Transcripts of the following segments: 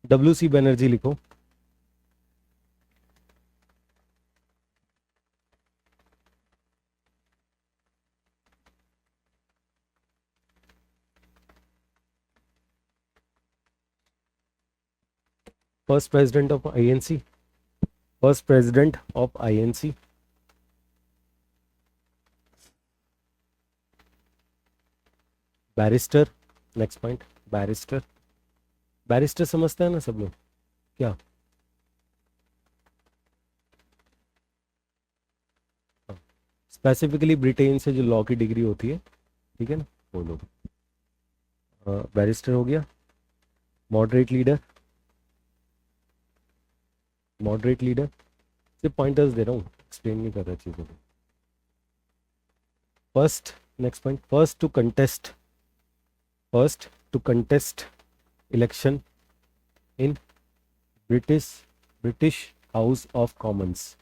WC Banerjee लिखो। First president of INC, first president of INC। Barrister, next point, barrister. Barrister समझते हैं ना सब लोग क्या? स्पेसिफिकली ब्रिटेन से जो लॉ की डिग्री होती है, ठीक है ना, वो लोग। बैरिस्टर हो गया। मॉडरेट लीडर, मॉडरेट लीडर, सिर्फ पॉइंटर्स दे रहा हूँ, एक्सप्लेन नहीं कर रहा चीज़ों को। First, next point, first to contest election in British House of Commons,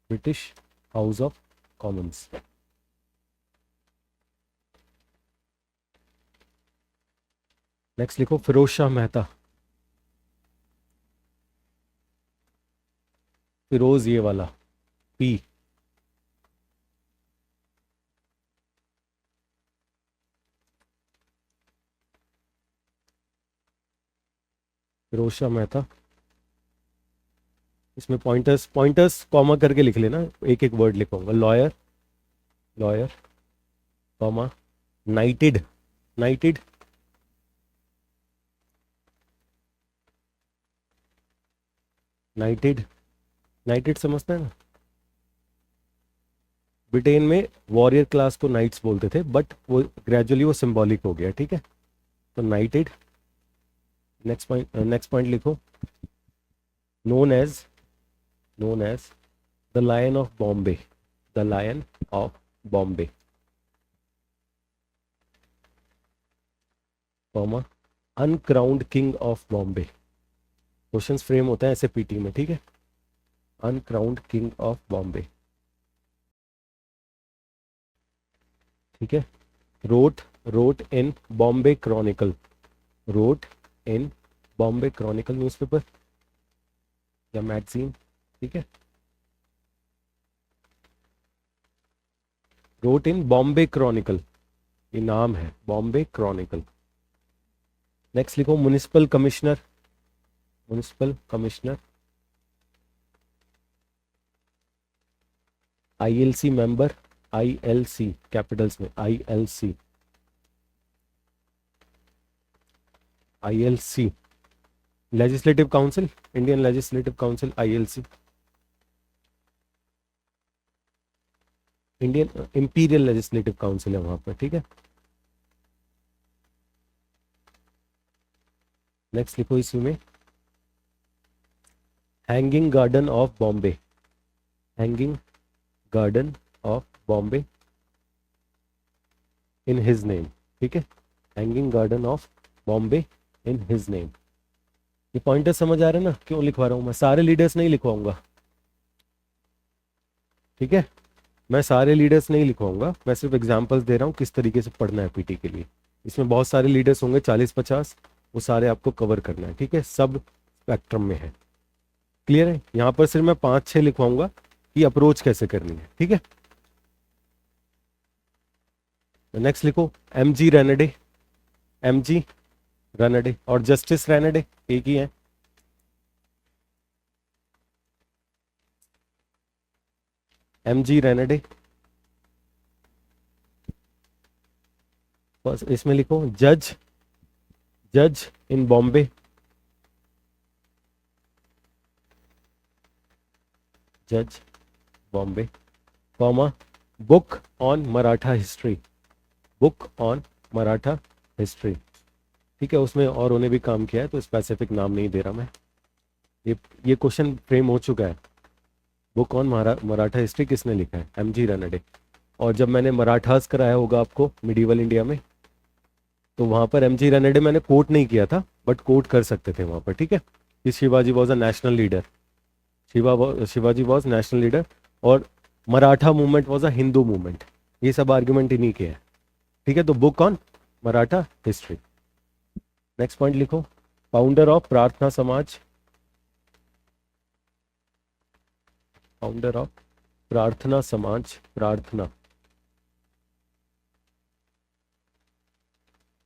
British House of Commons. Next लिखो फिरोज शाह मेहता। फिरोज ये वाला, P। फिरोज शाह मेहता। इसमें पॉइंटर्स कॉमा करके लिख लेना, एक एक वर्ड लिखूंगा। लॉयर, लॉयर, कॉमा, नाइटेड, नाइटेड, नाइटेड, नाइटेड समझते हैं ना? ब्रिटेन में वॉरियर क्लास को नाइट्स बोलते थे, बट वो ग्रेजुअली वो सिंबॉलिक हो गया, ठीक है। तो नाइटेड। नेक्स्ट पॉइंट लिखो, known as the lion of Bombay, the lion of Bombay, comma, uncrowned king of Bombay. Questions frame होता है ऐसे पीटी में, ठीक है। अनक्राउंड किंग ऑफ बॉम्बे, ठीक है। Wrote in Bombay Chronicle, wrote in Bombay Chronicle newspaper या मैगजीन, ठीक है। रोट इन बॉम्बे क्रॉनिकल, ये नाम है, बॉम्बे क्रॉनिकल। नेक्स्ट लिखो municipal commissioner, municipal commissioner, ILC member, ILC Capitals में, ILC, ILC legislative council, Indian legislative council, ILC, Indian imperial legislative council है वहां पर, ठीक है। नेक्स्ट लिखो इसी में, hanging garden of Bombay, hanging garden of Bombay in his name, ठीक है। Hanging garden of Bombay in his name. ये पॉइंटर समझ आ रहे हैं ना क्यों लिखवा रहा हूं मैं? सारे लीडर्स नहीं लिखवाऊंगा, ठीक है। मैं सारे लीडर्स नहीं लिखवाऊंगा, मैं सिर्फ एग्जांपल्स दे रहा हूँ किस तरीके से पढ़ना है पीटी के लिए। इसमें बहुत सारे लीडर्स होंगे, 40-50, वो सारे आपको कवर करना है, ठीक है। सब स्पेक्ट्रम में है, क्लियर है। यहाँ पर सिर्फ मैं 5-6 लिखवाऊंगा कि अप्रोच कैसे करनी है, ठीक है। नेक्स्ट लिखो MG रेनेडे, MG रेनेडे और जस्टिस रेनेडे एक ही है। MG रेनेडे, बस इसमें लिखो जज इन बॉम्बे, जज Bombay, comma, book on Maratha history, book on Maratha history, ठीक है। उसमें और उन्हें भी काम किया है तो स्पेसिफिक नाम नहीं दे रहा मैं। ये क्वेश्चन फ्रेम हो चुका है। बुक ऑन मराठा हिस्ट्री किसने लिखा है? MG रेनेडे। और जब मैंने मराठास कराया होगा आपको मिडीवल इंडिया में, तो वहाँ पर MG रेनेडे मैंने कोट नहीं किया था, बट कोट कर सकते थे वहाँ पर, ठीक है। कि Shivaji was a national leader, Shivaji was national leader, और Maratha movement was a Hindu movement. ये सब आर्ग्यूमेंट इन्हीं के हैं, ठीक है। तो book on Maratha history. Next point लिखो, founder of Prarthana Samaj, founder of Prarthana समाज, प्रार्थना।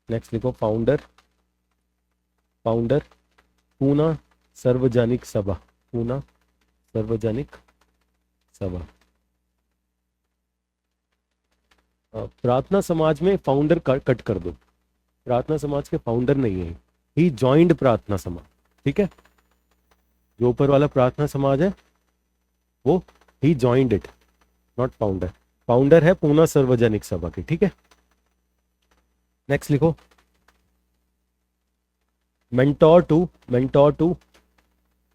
नेक्स्ट लिखो फाउंडर, फाउंडर पूना सार्वजनिक सभा, पूना सार्वजनिक सभा। प्रार्थना समाज में फाउंडर कट कर दो, प्रार्थना समाज के फाउंडर नहीं है, ही जॉइंड प्रार्थना समाज। ठीक है, जो ऊपर वाला प्रार्थना समाज है वो ही joined it, not founder. Founder है पूना सार्वजनिक सभा के। ठीक है, नेक्स्ट लिखो mentor to, mentor to,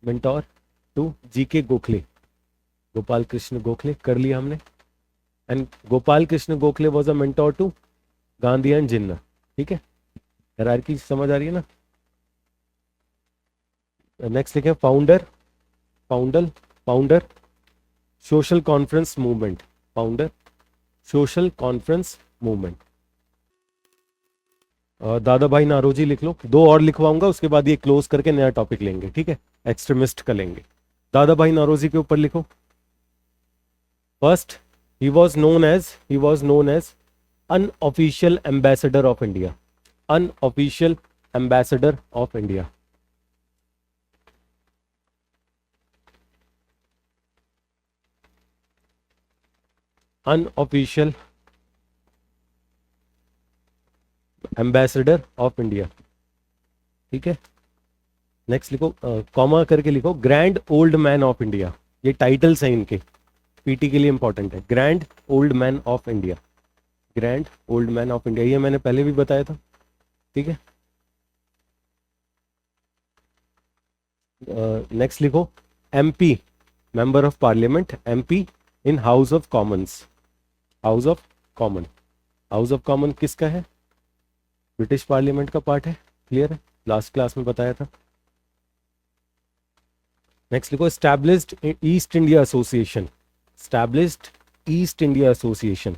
mentor to GK Gokhale, Gopal Krishna Gokhale कर लिया हमने। And Gopal Krishna Gokhale was a mentor to Gandhi and Jinnah. ठीक है, हायरार्की समझ आ रही है ना। नेक्स्ट लिखे founder, founder, founder social conference movement, founder social conference movement. दादा भाई नारोजी लिख लो, दो और लिखवाऊंगा उसके बाद ये क्लोज करके नया टॉपिक लेंगे। ठीक है, एक्सट्रीमिस्ट का लेंगे। दादा भाई नारोजी के ऊपर लिखो, first he was known as, he was known as unofficial ambassador of India, unofficial ambassador of India. Unofficial ambassador of India. ठीक है, नेक्स्ट लिखो कॉमा करके लिखो grand old man of India. ये टाइटल्स हैं इनके, पीटी के लिए इंपॉर्टेंट है। Grand old man of India, grand old man of India, ये मैंने पहले भी बताया था। ठीक है, नेक्स्ट लिखो MP, member of parliament, MP in house of Commons, house of common. House of common किसका है? ब्रिटिश पार्लियामेंट का पार्ट है। क्लियर है, लास्ट क्लास में बताया था। नेक्स्ट लिखो established east India association, established east India association.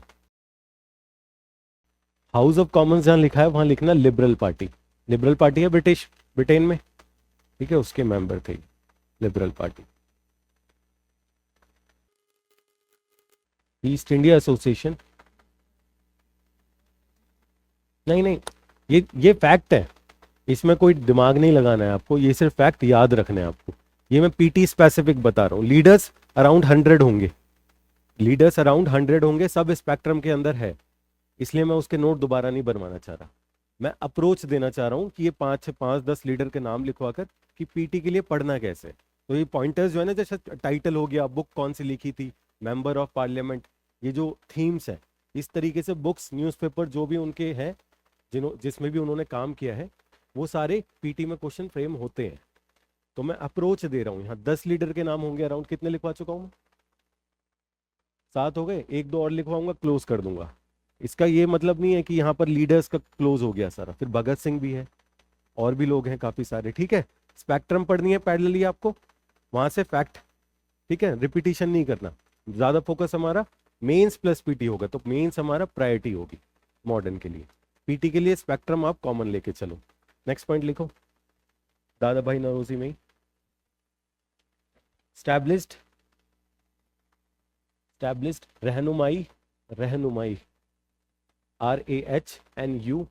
House of Commons जहां लिखा है वहां लिखना लिबरल पार्टी, लिबरल पार्टी है ब्रिटिश ब्रिटेन में। ठीक है, उसके मेंबर थे liberal party. East India association, नहीं नहीं, ये फैक्ट है, इसमें कोई दिमाग नहीं लगाना है आपको, ये सिर्फ फैक्ट याद रखना है आपको। ये मैं पीटी स्पेसिफिक बता रहा हूँ। लीडर्स अराउंड 100 होंगे, लीडर्स अराउंड 100 होंगे, सब स्पेक्ट्रम के अंदर है, इसलिए मैं उसके नोट दोबारा नहीं बनवाना चाह रहा। मैं अप्रोच देना चाह रहा हूँ कि ये 5-10 लीडर के नाम लिखवा कर कि पीटी के लिए पढ़ना कैसे। तो ये पॉइंटर्स जो है ना, जैसे टाइटल हो गया, बुक कौन सी लिखी थी, मेंबर ऑफ पार्लियामेंट, ये जो थीम्स है, इस तरीके से बुक्स, न्यूज़पेपर जो भी उनके हैं, जिसमें भी उन्होंने काम किया है, वो सारे पीटी में क्वेश्चन फ्रेम होते हैं। तो मैं अप्रोच दे रहा हूँ, यहाँ 10 लीडर के नाम होंगे अराउंड। कितने लिखवा चुका हूँ मैं? 7 हो गए, एक दो और लिखवाऊंगा, क्लोज कर दूंगा। इसका ये मतलब नहीं है कि यहाँ पर लीडर्स का क्लोज हो गया सारा, फिर भगत सिंह भी है, और भी लोग हैं काफी सारे। ठीक है, स्पेक्ट्रम पढ़नी है पैरेलली आपको, वहां से फैक्ट। ठीक है, रिपीटिशन नहीं करना, ज्यादा फोकस हमारा मेंस प्लस पीटी होगा, तो मेंस हमारा प्रायोरिटी होगी मॉडर्न के लिए। पीटी के लिए स्पेक्ट्रम आप कॉमन लेके चलो। नेक्स्ट पॉइंट लिखो दादा भाई नौरोजी में, स्टैब्लिश्ड, स्टैब्लिश्ड रहनुमाई, रहनुमाई RAHNUMAI,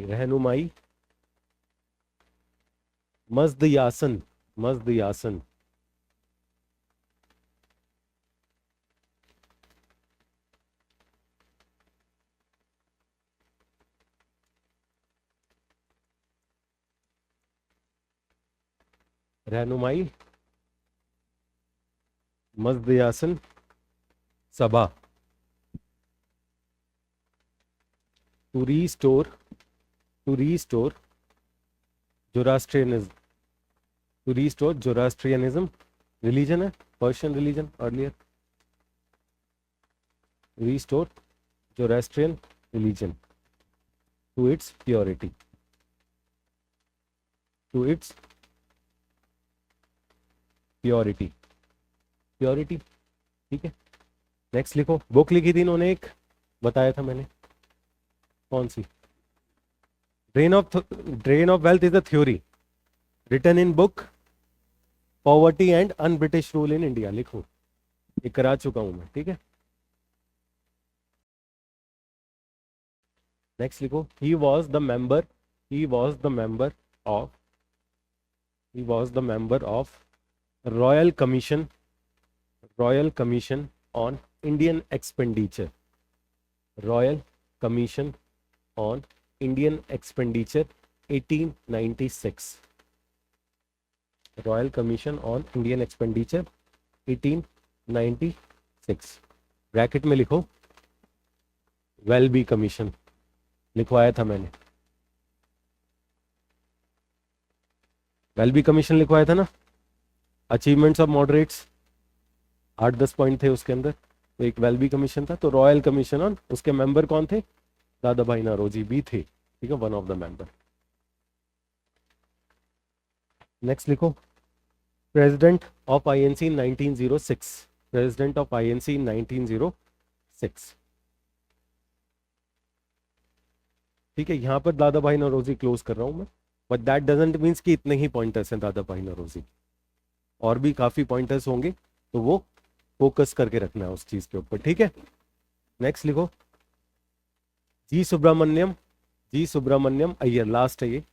रहनुमाई मज्द यासन, मज्द यासन। रहनुमाई Mazdayasnan Sabha, to restore, to restore Zoroastrianism, to restore Zoroastrianism, religion है Persian religion earlier, restore Zoroastrian religion to its purity, to its purity, purity. ठीक है, नेक्स्ट लिखो बुक लिखी थी इन्होंने एक, बताया था मैंने, कौन सी? Drain of wealth is a theory, written in book poverty and un British rule in India, लिखो, ये करा चुका हूं मैं, ठीक है। नेक्स्ट लिखो, he was the member of he was the member of royal commission on Indian expenditure, royal commission on Indian expenditure 1896, royal commission on Indian expenditure 1896, bracket में लिखो वेलबी कमीशन, लिखवाया था मैंने, वेलबी कमीशन लिखवाया था ना। Achievements of moderates 8-10 point थे उसके अंदर, तो एक वेलबी कमीशन था, तो रॉयल कमीशन ऑन, उसके मेंबर कौन थे, दादा भाई नौरोजी भी थे, ठीक है, one of the member. Next लिखो, president of INC 1906, president of INC 1906, ठीक है। यहाँ पर दादा भाई नौरोजी क्लोज कर रहा हूँ मैं, बट दैट डजंट मीन्स कि इतने ही पॉइंटर्स हैं दादा भाई नौरोजी, और भी काफ़ी पॉइंटर्स होंगे, तो वो फोकस करके रखना है उस चीज़ के ऊपर, ठीक है। नेक्स्ट लिखो, जी सुब्रमण्यम अय्यर, लास्ट है ये,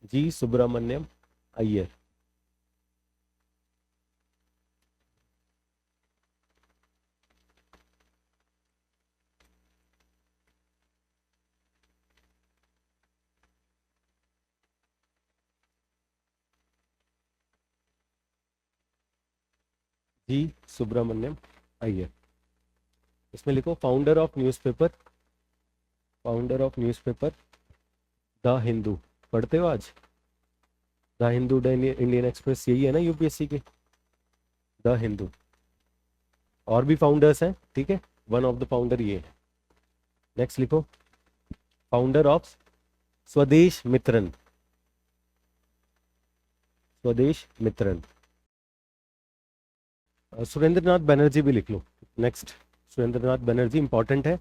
जी सुब्रमण्यम अय्यर, जी सुब्रमण्यम अय्यर। इसमें लिखो, founder of newspaper the Hindu, पढ़ते हो आज, the Hindu, the Indian express, यही है ना यूपीएससी के, द हिंदू। और भी फाउंडर्स हैं, ठीक है, वन ऑफ द फाउंडर ये है। नेक्स्ट लिखो, फाउंडर ऑफ स्वदेश मित्रन, स्वदेश मित्रन, सुरेंद्रनाथ बनर्जी भी लिख लो। नेक्स्ट, सुरेंद्रनाथ बनर्जी इंपॉर्टेंट है,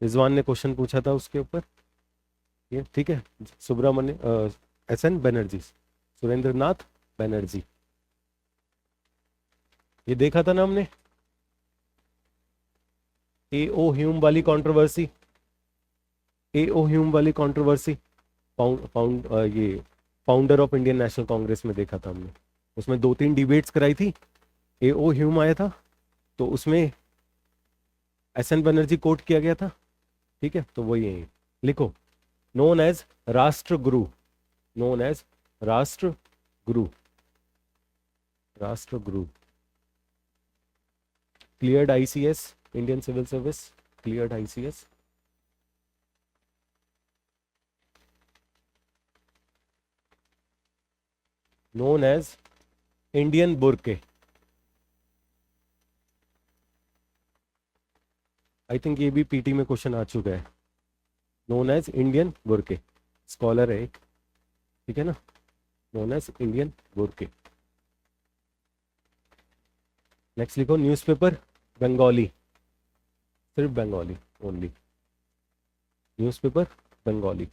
रिजवान ने क्वेश्चन पूछा था उसके ऊपर, ये ठीक है। सुब्रमण्य SN बनर्जी, सुरेंद्रनाथ बनर्जी, ये देखा था ना हमने, AO ह्यूम वाली कंट्रोवर्सी, AO ह्यूम वाली कंट्रोवर्सी, ये founder of Indian national Congress में देखा था हमने, उसमें 2-3 डिबेट्स कराई थी, AO ह्यूम आया था, तो उसमें SN बनर्जी कोट किया गया था, ठीक है, तो वही है। लिखो, known as Rashtraguru, known as Rashtraguru, Rashtraguru, cleared ICS, Indian civil service, cleared ICS, known as Indian Burke, I think ये भी पीटी में क्वेश्चन आ चुका है, known as Indian Burke, scholar है एक, ठीक है ना, known as Indian Burke. Next लिखो, न्यूज़पेपर बंगाली, सिर्फ Bengali only, newspaper Bengali,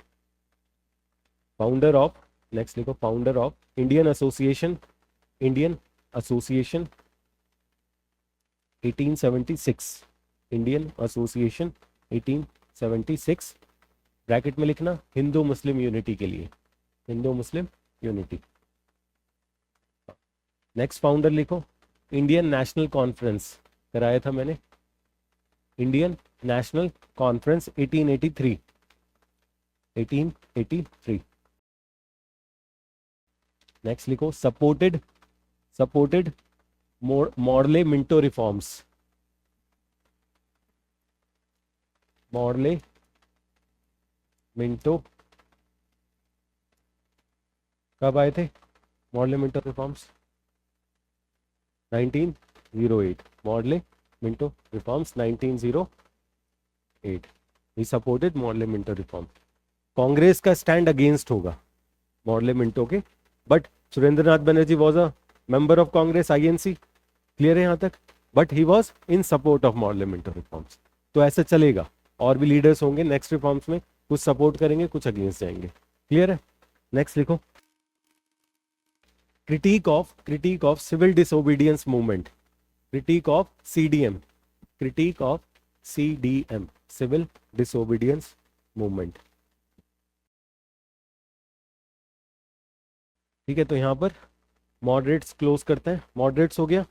founder of, next लिखो, founder of Indian association 1876, Indian association 1876, bracket में लिखना हिंदू मुस्लिम यूनिटी के लिए, Hindu Muslim unity. Next founder लिखो, इंडियन नेशनल कॉन्फ्रेंस, कराया था मैंने, इंडियन नेशनल कॉन्फ्रेंस 1883, 1883। नेक्स्ट लिखो, supported Morley Minto reforms, Morley Minto कब आए थे, Morley Minto reforms 1908, Morley Minto reforms 1908, he supported Morley Minto reform. Congress का स्टैंड अगेंस्ट होगा मॉडले मिंटो के, but Surendranath Banerjee was a member of Congress INC, clear है यहाँ तक, but he was in support of Morley Minto reforms, तो ऐसे चलेगा, और भी लीडर्स होंगे नेक्स्ट रिफॉर्म्स में, कुछ सपोर्ट करेंगे कुछ अगेंस्ट जाएंगे, क्लियर है। नेक्स्ट लिखो, critique of civil disobedience movement, critique of CDM, critique of CDM, civil disobedience movement। ठीक है, तो यहां पर मॉडरेट्स क्लोज करते हैं, मॉडरेट्स हो गया।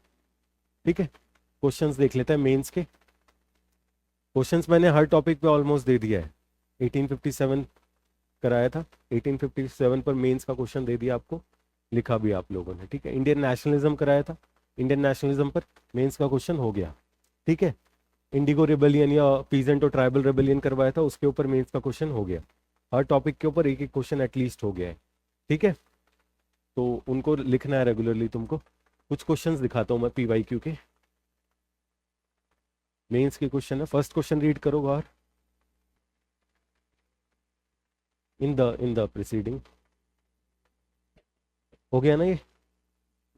ठीक है, क्वेश्चंस देख लेते हैं मेंस के। क्वेश्चंस मैंने हर टॉपिक पे ऑलमोस्ट दे दिया है। 1857 कराया था, 1857 पर मेंस का क्वेश्चन दे दिया आपको, लिखा भी आप लोगों ने। ठीक है, इंडियन नेशनलिज्म कराया था, इंडियन नेशनलिज्म पर मेंस का क्वेश्चन हो गया। ठीक है, इंडिगो रिबेलियन या पीजेंट और ट्राइबल रिबेलियन करवाया था, उसके ऊपर मेंस का क्वेश्चन हो गया। हर टॉपिक के ऊपर एक एक क्वेश्चन एटलीस्ट हो गया है। ठीक है, तो उनको लिखना है रेगुलरली तुमको। कुछ क्वेश्चंस दिखाता हूँ मैं PYQ के, मेंस के क्वेश्चन है। फर्स्ट क्वेश्चन रीड करो बाहर, इन द प्रीसीडिंग। हो गया ना ये,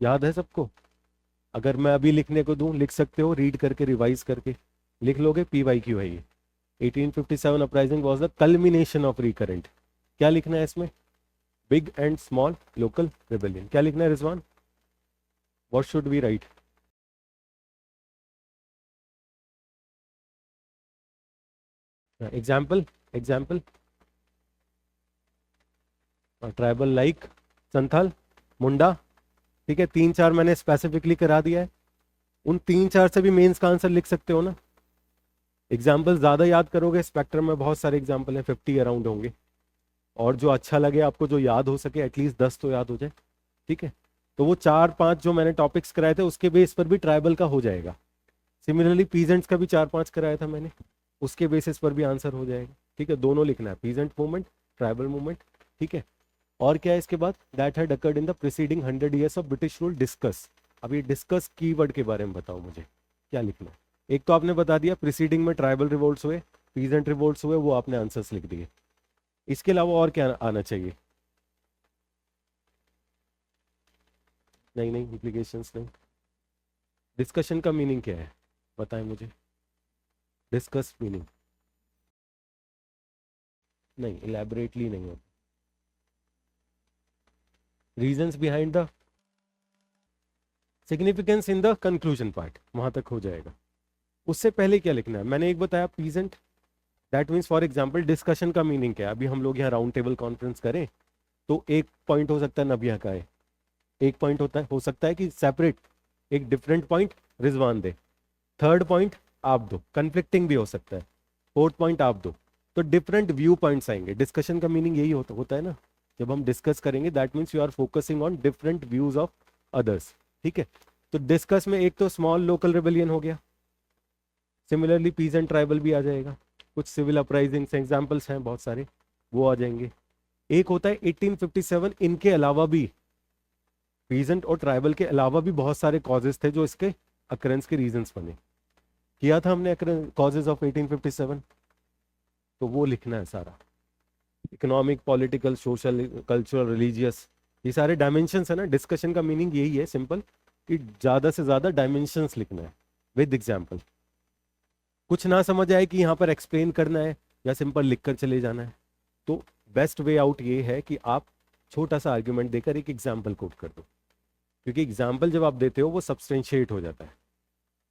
याद है सबको? अगर मैं अभी लिखने को दूं लिख सकते हो, रीड करके रिवाइज करके लिख लोगे। PYQ है ये। 1857 uprising was the culmination of recurrent. क्या लिखना है इसमें? Big and small local rebellion. क्या लिखना है Rizwan? What should we write? Example, example tribal like Santhal, Munda. ठीक है, 3-4 मैंने स्पेसिफिकली करा दिया है। उन 3-4 से भी मेंस का आंसर लिख सकते हो ना। एग्जाम्पल ज्यादा याद करोगे, स्पेक्ट्रम में बहुत सारे एग्जाम्पल हैं, 50 अराउंड होंगे। और जो अच्छा लगे आपको, जो याद हो सके, एटलीस्ट 10 तो याद हो जाए। ठीक है, तो वो 4-5 जो मैंने टॉपिक्स कराए थे उसके बेस पर भी ट्राइबल का हो जाएगा। सिमिलरली पीजेंट्स का भी 4-5 कराया था मैंने, उसके बेसिस पर भी आंसर हो जाएगा। ठीक है, दोनों लिखना है, पीजेंट मूवमेंट, ट्राइबल मूवमेंट। ठीक है, और क्या है इसके बाद? That had occurred in the preceding 100 years of British rule, discuss. अब ये डिस्कस कीवर्ड के बारे में बताओ मुझे, क्या लिखना है? एक तो आपने बता दिया प्रीसीडिंग में ट्राइबल रिवोल्ट्स हुए, पीजेंट रिवोल्ट्स हुए, वो आपने आंसर्स लिख दिए। इसके अलावा और क्या आना चाहिए? नहीं नहीं, इम्प्लीकेशंस नहीं। डिस्कशन का मीनिंग क्या है बताएं मुझे? डिस्कस मीनिंग नहीं, इलेबोरेटली नहीं होता। Reasons behind the significance in the conclusion part, वहां तक हो जाएगा। उससे पहले क्या लिखना है? मैंने एक बताया peasant, that means for example discussion का मीनिंग क्या है। अभी हम लोग यहाँ राउंड टेबल कॉन्फ्रेंस करें तो एक पॉइंट हो सकता है नबिया का है, एक पॉइंट होता है, हो सकता है कि सेपरेट एक डिफरेंट पॉइंट रिजवान दे, थर्ड पॉइंट आप दो, कन्फ्लिक्टिंग भी हो सकता है, फोर्थ पॉइंट आप दो, तो डिफरेंट व्यू पॉइंट्स आएंगे। डिस्कशन का मीनिंग यही होता है ना, जब हम डिस्कस करेंगे that means you are focusing on different views of others. ठीक है, तो डिस्कस में एक तो स्मॉल लोकल रिबेलियन हो गया, सिमिलरली पीस एंड ट्राइबल भी आ जाएगा, कुछ सिविल अपराइजिंग एग्जाम्पल्स हैं बहुत सारे, वो आ जाएंगे। एक होता है 1857, इनके अलावा भी पीजेंट और ट्राइबल के अलावा भी बहुत सारे कॉजेज थे जो इसके अकरेंस के रीजंस बने। किया था हमने कॉजेज ऑफ 1857, तो वो लिखना है सारा। Economic, political, social, cultural, religious, ये सारे डायमेंशंस है ना। डिस्कशन का मीनिंग यही है सिंपल, कि ज़्यादा से ज़्यादा डायमेंशंस लिखना है विद एग्जाम्पल। कुछ ना समझ आए कि यहाँ पर एक्सप्लेन करना है या सिंपल लिख कर चले जाना है, तो बेस्ट वे आउट ये है कि आप छोटा सा आर्ग्यूमेंट देकर एक एग्जाम्पल कोट कर दो, क्योंकि एग्जाम्पल जब आप देते हो वो सब्सटेंशिएट हो जाता है।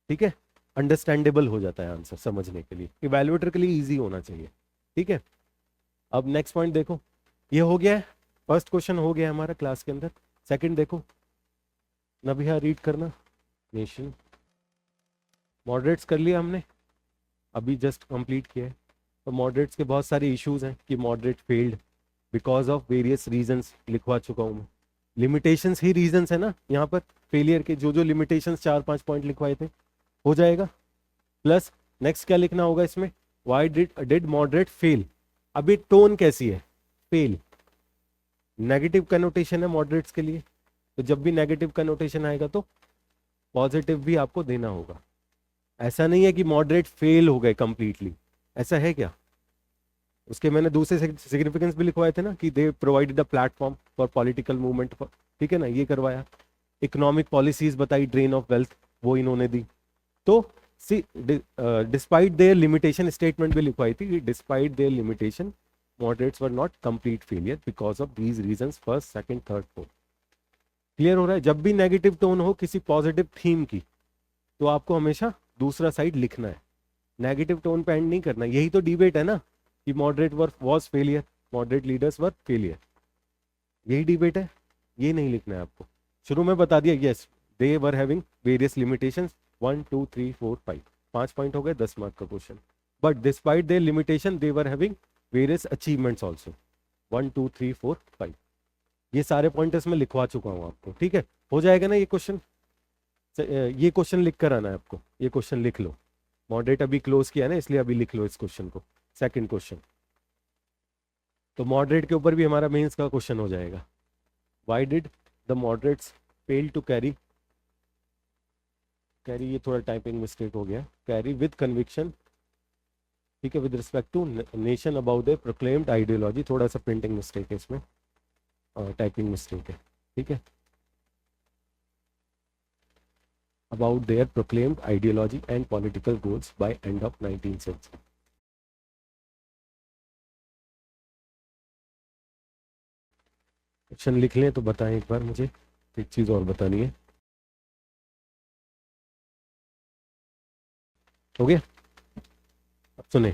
ठीक है, अंडरस्टैंडेबल हो जाता है आंसर समझने के लिए, इवैल्यूएटर के लिए ईजी होना चाहिए। ठीक है, अब नेक्स्ट पॉइंट देखो, ये हो गया है, फर्स्ट क्वेश्चन हो गया हमारा क्लास के अंदर। सेकंड देखो, नबिया रीड करना। नेशन मॉडरेट्स कर लिया हमने, अभी जस्ट कंप्लीट किया है। तो मॉडरेट्स के बहुत सारे इश्यूज हैं कि moderate failed because of various reasons, लिखवा चुका हूँ मैं। लिमिटेशंस ही रीजंस है ना यहाँ पर फेलियर के, जो जो लिमिटेशंस 4-5 पॉइंट लिखवाए थे, हो जाएगा। प्लस नेक्स्ट क्या लिखना होगा इसमें? Why did moderate fail. अभी टोन कैसी है? फेल, नेगेटिव कनोटेशन है मॉडरेट्स के लिए, तो जब भी नेगेटिव कनोटेशन आएगा तो पॉजिटिव भी आपको देना होगा। ऐसा नहीं है कि मॉडरेट फेल हो गए कंप्लीटली, ऐसा है क्या? उसके मैंने दूसरे सिग्निफिकेंस भी लिखवाए थे ना, कि दे provided the platform for political movement. ठीक है ना, ये करवाया। इकोनॉमिक पॉलिसीज बताई, ड्रेन ऑफ वेल्थ, वो इन्होंने दी। तो सी डिस्पाइट देयर लिमिटेशन, स्टेटमेंट भी लिखवाई थी, despite there limitation moderates were not complete failure because of these reasons, first, second, third, fourth. Clear हो रहा है? जब भी नेगेटिव टोन हो किसी पॉजिटिव थीम की, तो आपको हमेशा दूसरा साइड लिखना है, नेगेटिव टोन पे एंड नहीं करना। यही तो डिबेट है ना, कि moderate was failure, moderate leaders were failure, यही डिबेट है। ये नहीं लिखना है आपको, शुरू में बता दिया yes they were having various limitations, 1 2 3 4 5, 5 point हो गए, 10 मार्क का question. But despite there limitation they were having various achievements also, 1 2 3 4 5, ये सारे पॉइंटर्स में लिखवा चुका हूँ आपको, ठीक है? हो जाएगा ना ये क्वेश्चन? ये क्वेश्चन लिख कर आना है आपको, ये क्वेश्चन लिख लो। मॉडरेट अभी क्लोज किया ना, इसलिए अभी लिख लो इस क्वेश्चन को, सेकंड क्वेश्चन। तो मॉडरेट के ऊपर भी हमारा मेंस का क्वेश्चन हो जाएगा। Why did the moderates fail to carry, ये थोड़ा टाइपिंग मिस्टेक हो गया, कैरी विद कन्विक्शन, ठीक है, with respect to nation about the proclaimed ideology, थोड़ा सा प्रिंटिंग मिस्टेक है इसमें, टाइपिंग मिस्टेक है, ठीक है, about their proclaimed ideology and political goals by end of 19th century. Question लिख लें तो बताएं एक बार मुझे, एक चीज और बतानी है। हो गया? अब सुने,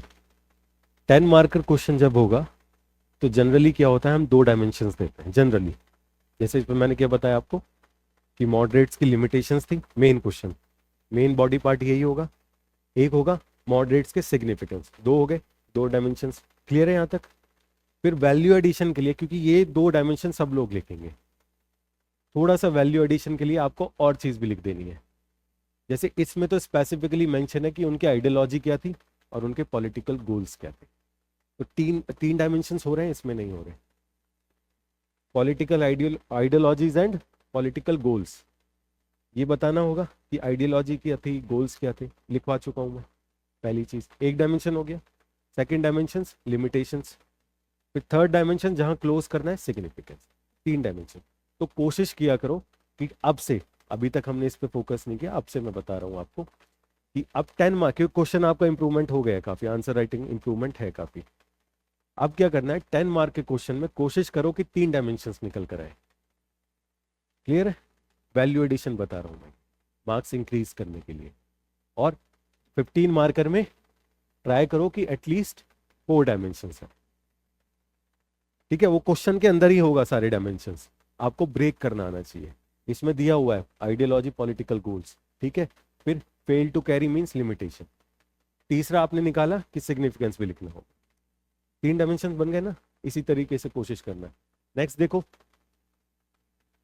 10 मार्कर क्वेश्चन जब होगा तो जनरली क्या होता है, हम 2 डायमेंशंस देते हैं जनरली। जैसे इसमें मैंने क्या बताया आपको कि मॉडरेट्स की लिमिटेशंस थी, main question, main body part यही होगा। एक होगा मॉडरेट्स के सिग्निफिकेंस, 2 हो गए, 2 डायमेंशंस। क्लियर है यहाँ तक? फिर वैल्यू एडिशन के लिए, क्योंकि ये 2 डायमेंशन सब लोग लिखेंगे, थोड़ा सा वैल्यू एडिशन के लिए आपको और चीज भी लिख देनी है। जैसे इसमें तो स्पेसिफिकली मेंशन है कि उनकी आइडियोलॉजी क्या थी और उनके पॉलिटिकल गोल्स क्या थे, तो तीन डायमेंशंस हो रहे हैं, इसमें नहीं हो रहे। Political ideologies and political goals, ये बताना होगा कि आइडियोलॉजी क्या थी, गोल्स क्या थे, लिखवा चुका हूं मैं। पहली चीज एक डायमेंशन हो गया, सेकंड डायमेंशन लिमिटेशंस, फिर थर्ड डायमेंशन जहां क्लोज करना है सिग्निफिकेंस, 3 डायमेंशन। तो कोशिश किया करो कि अब से, अभी तक हमने इस पे फोकस नहीं किया, अब से मैं बता रहा हूं आपको कि अब 10 मार्क, क्योंकि क्वेश्चन आपका इंप्रूवमेंट हो गया काफी, आंसर राइटिंग इंप्रूवमेंट है काफी। अब क्या करना है, 10 मार्क के क्वेश्चन में कोशिश करो कि 3 डायमेंशंस निकल कर आए। क्लियर है? वैल्यू एडिशन बता रहा हूं मैं, मार्क्स इंक्रीज करने के लिए। और 15 मार्कर में ट्राई करो कि एटलीस्ट 4 डायमेंशंस है, ठीक है? वो क्वेश्चन के अंदर ही होगा सारे डायमेंशंस, आपको ब्रेक करना आना चाहिए। इसमें दिया हुआ है आइडियोलॉजी पॉलिटिकल गोल्स, ठीक है? फिर fail to carry means limitation, तीसरा आपने निकाला कि सिग्निफिकेंस भी लिखना होगा। 3 डायमेंशन बन गए ना, इसी तरीके से कोशिश करना है। नेक्स्ट देखो,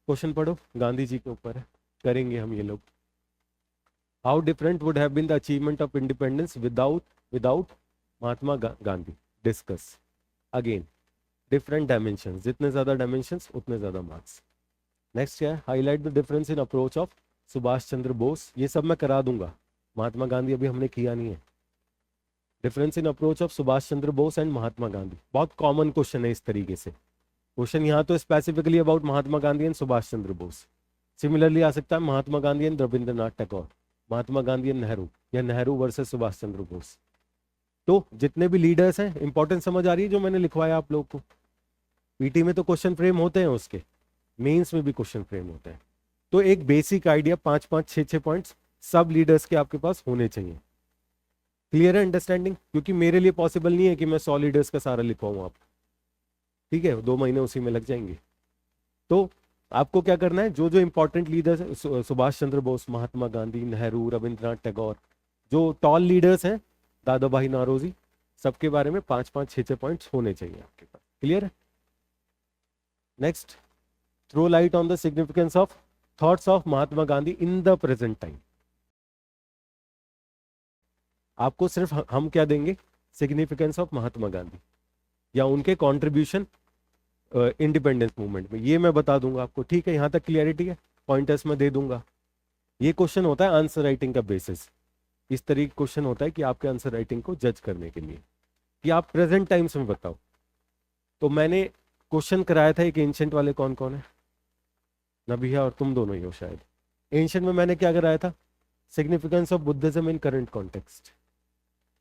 क्वेश्चन पढ़ो, गांधी जी के ऊपर है, करेंगे हम ये लोग। How different would have been the achievement of independence without Mahatma Gandhi, discuss. Again different dimension, जितने ज्यादा डायमेंशन उतने ज्यादा मार्क्स। नेक्स्ट क्या है, highlight the difference in approach of Subhash Chandra Bose, ये सब मैं करा दूंगा, महात्मा गांधी अभी हमने किया नहीं है। Difference in approach of Subhash Chandra Bose and Mahatma Gandhi, बहुत कॉमन क्वेश्चन है इस तरीके से। क्वेश्चन यहाँ तो specifically about Mahatma Gandhi and Subhash Chandra Bose, similarly आ सकता है महात्मा गांधी एंड रविंद्रनाथ टैगोर, महात्मा गांधी एंड नेहरू, या नेहरू वर्सेस सुभाष चंद्र बोस। तो जितने भी लीडर्स हैं, इंपॉर्टेंट समझ आ रही है जो मैंने लिखवाया आप लोग को? पीटी में तो क्वेश्चन फ्रेम होते हैं उसके, मेंस में भी क्वेश्चन फ्रेम होते हैं। तो एक बेसिक आइडिया 5-5 6-6 पॉइंट्स सब लीडर्स के आपके पास होने चाहिए। क्लियर है अंडरस्टैंडिंग? क्योंकि मेरे लिए पॉसिबल नहीं है कि मैं 100 लीडर्स का सारा लिखवाऊं आप, ठीक है? 2 महीने उसी में लग जाएंगे। तो आपको क्या करना है, जो जो इंपॉर्टेंट लीडर्स, सुभाष चंद्र बोस, महात्मा गांधी, नेहरू, रविंद्रनाथ टैगोर, जो टॉल लीडर्स हैं, दादा भाई नौरोजी, सबके बारे में 5-5 6-6 पॉइंट्स होने चाहिए आपके पास। क्लियर है? Next, throw light on the significance of thoughts of Mahatma Gandhi in the present time. आपको सिर्फ हम क्या देंगे, सिग्निफिकेंस ऑफ महात्मा गांधी या उनके कंट्रीब्यूशन इंडिपेंडेंस मूवमेंट में, ये मैं बता दूंगा आपको, ठीक है? यहां तक क्लियरिटी है? पॉइंटर्स में दे दूंगा। ये क्वेश्चन होता है आंसर राइटिंग का बेसिस, इस तरीके क्वेश्चन होता है कि आपके आंसर राइटिंग को जज करने के लिए कि आप प्रेजेंट टाइम्स में बताओ। तो मैंने क्वेश्चन कराया था एक एंशिएंट वाले, कौन कौन है? नबिया और तुम दोनों ही हो शायद। एंशिएंट में मैंने क्या कराया था, significance of Buddhism in current context,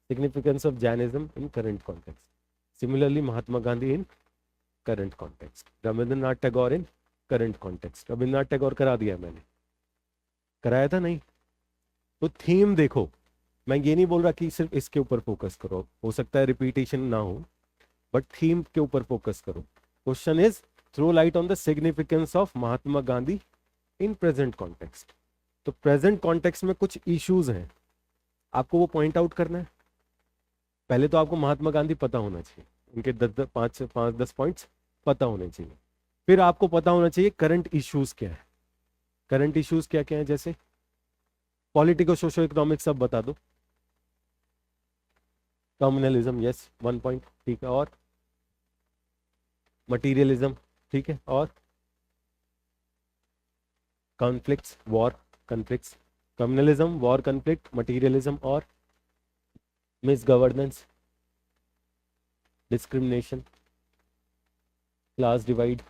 significance of Jainism in current context. Similarly Mahatma Gandhi in current context, Rabindranath Tagore in current context. Rabindranath Tagore करा दिया मैंने, कराया था नहीं? तो थीम देखो, मैं ये नहीं बोल रहा कि सिर्फ इसके ऊपर फोकस करो, हो सकता है रिपीटेशन ना हो, बट थीम के ऊपर फोकस करो। Question is throw light on the significance of Mahatma Gandhi in present context. तो प्रेजेंट कॉन्टेक्स्ट में कुछ इश्यूज हैं, आपको वो पॉइंट आउट करना है। पहले तो आपको महात्मा गांधी पता होना चाहिए, उनके 10 पॉइंट्स पता होने चाहिए। फिर आपको पता होना चाहिए करंट इश्यूज क्या है। करंट इश्यूज क्या क्या है, जैसे पॉलिटिको सोशो इकोनॉमिक सब बता दो। कम्युनलिज्म यस 1 पॉइंट, ठीक है। और मटीरियलिज्म, ठीक है। और conflicts, war, conflicts, communalism, war, conflict, materialism और misgovernance, discrimination, class divide,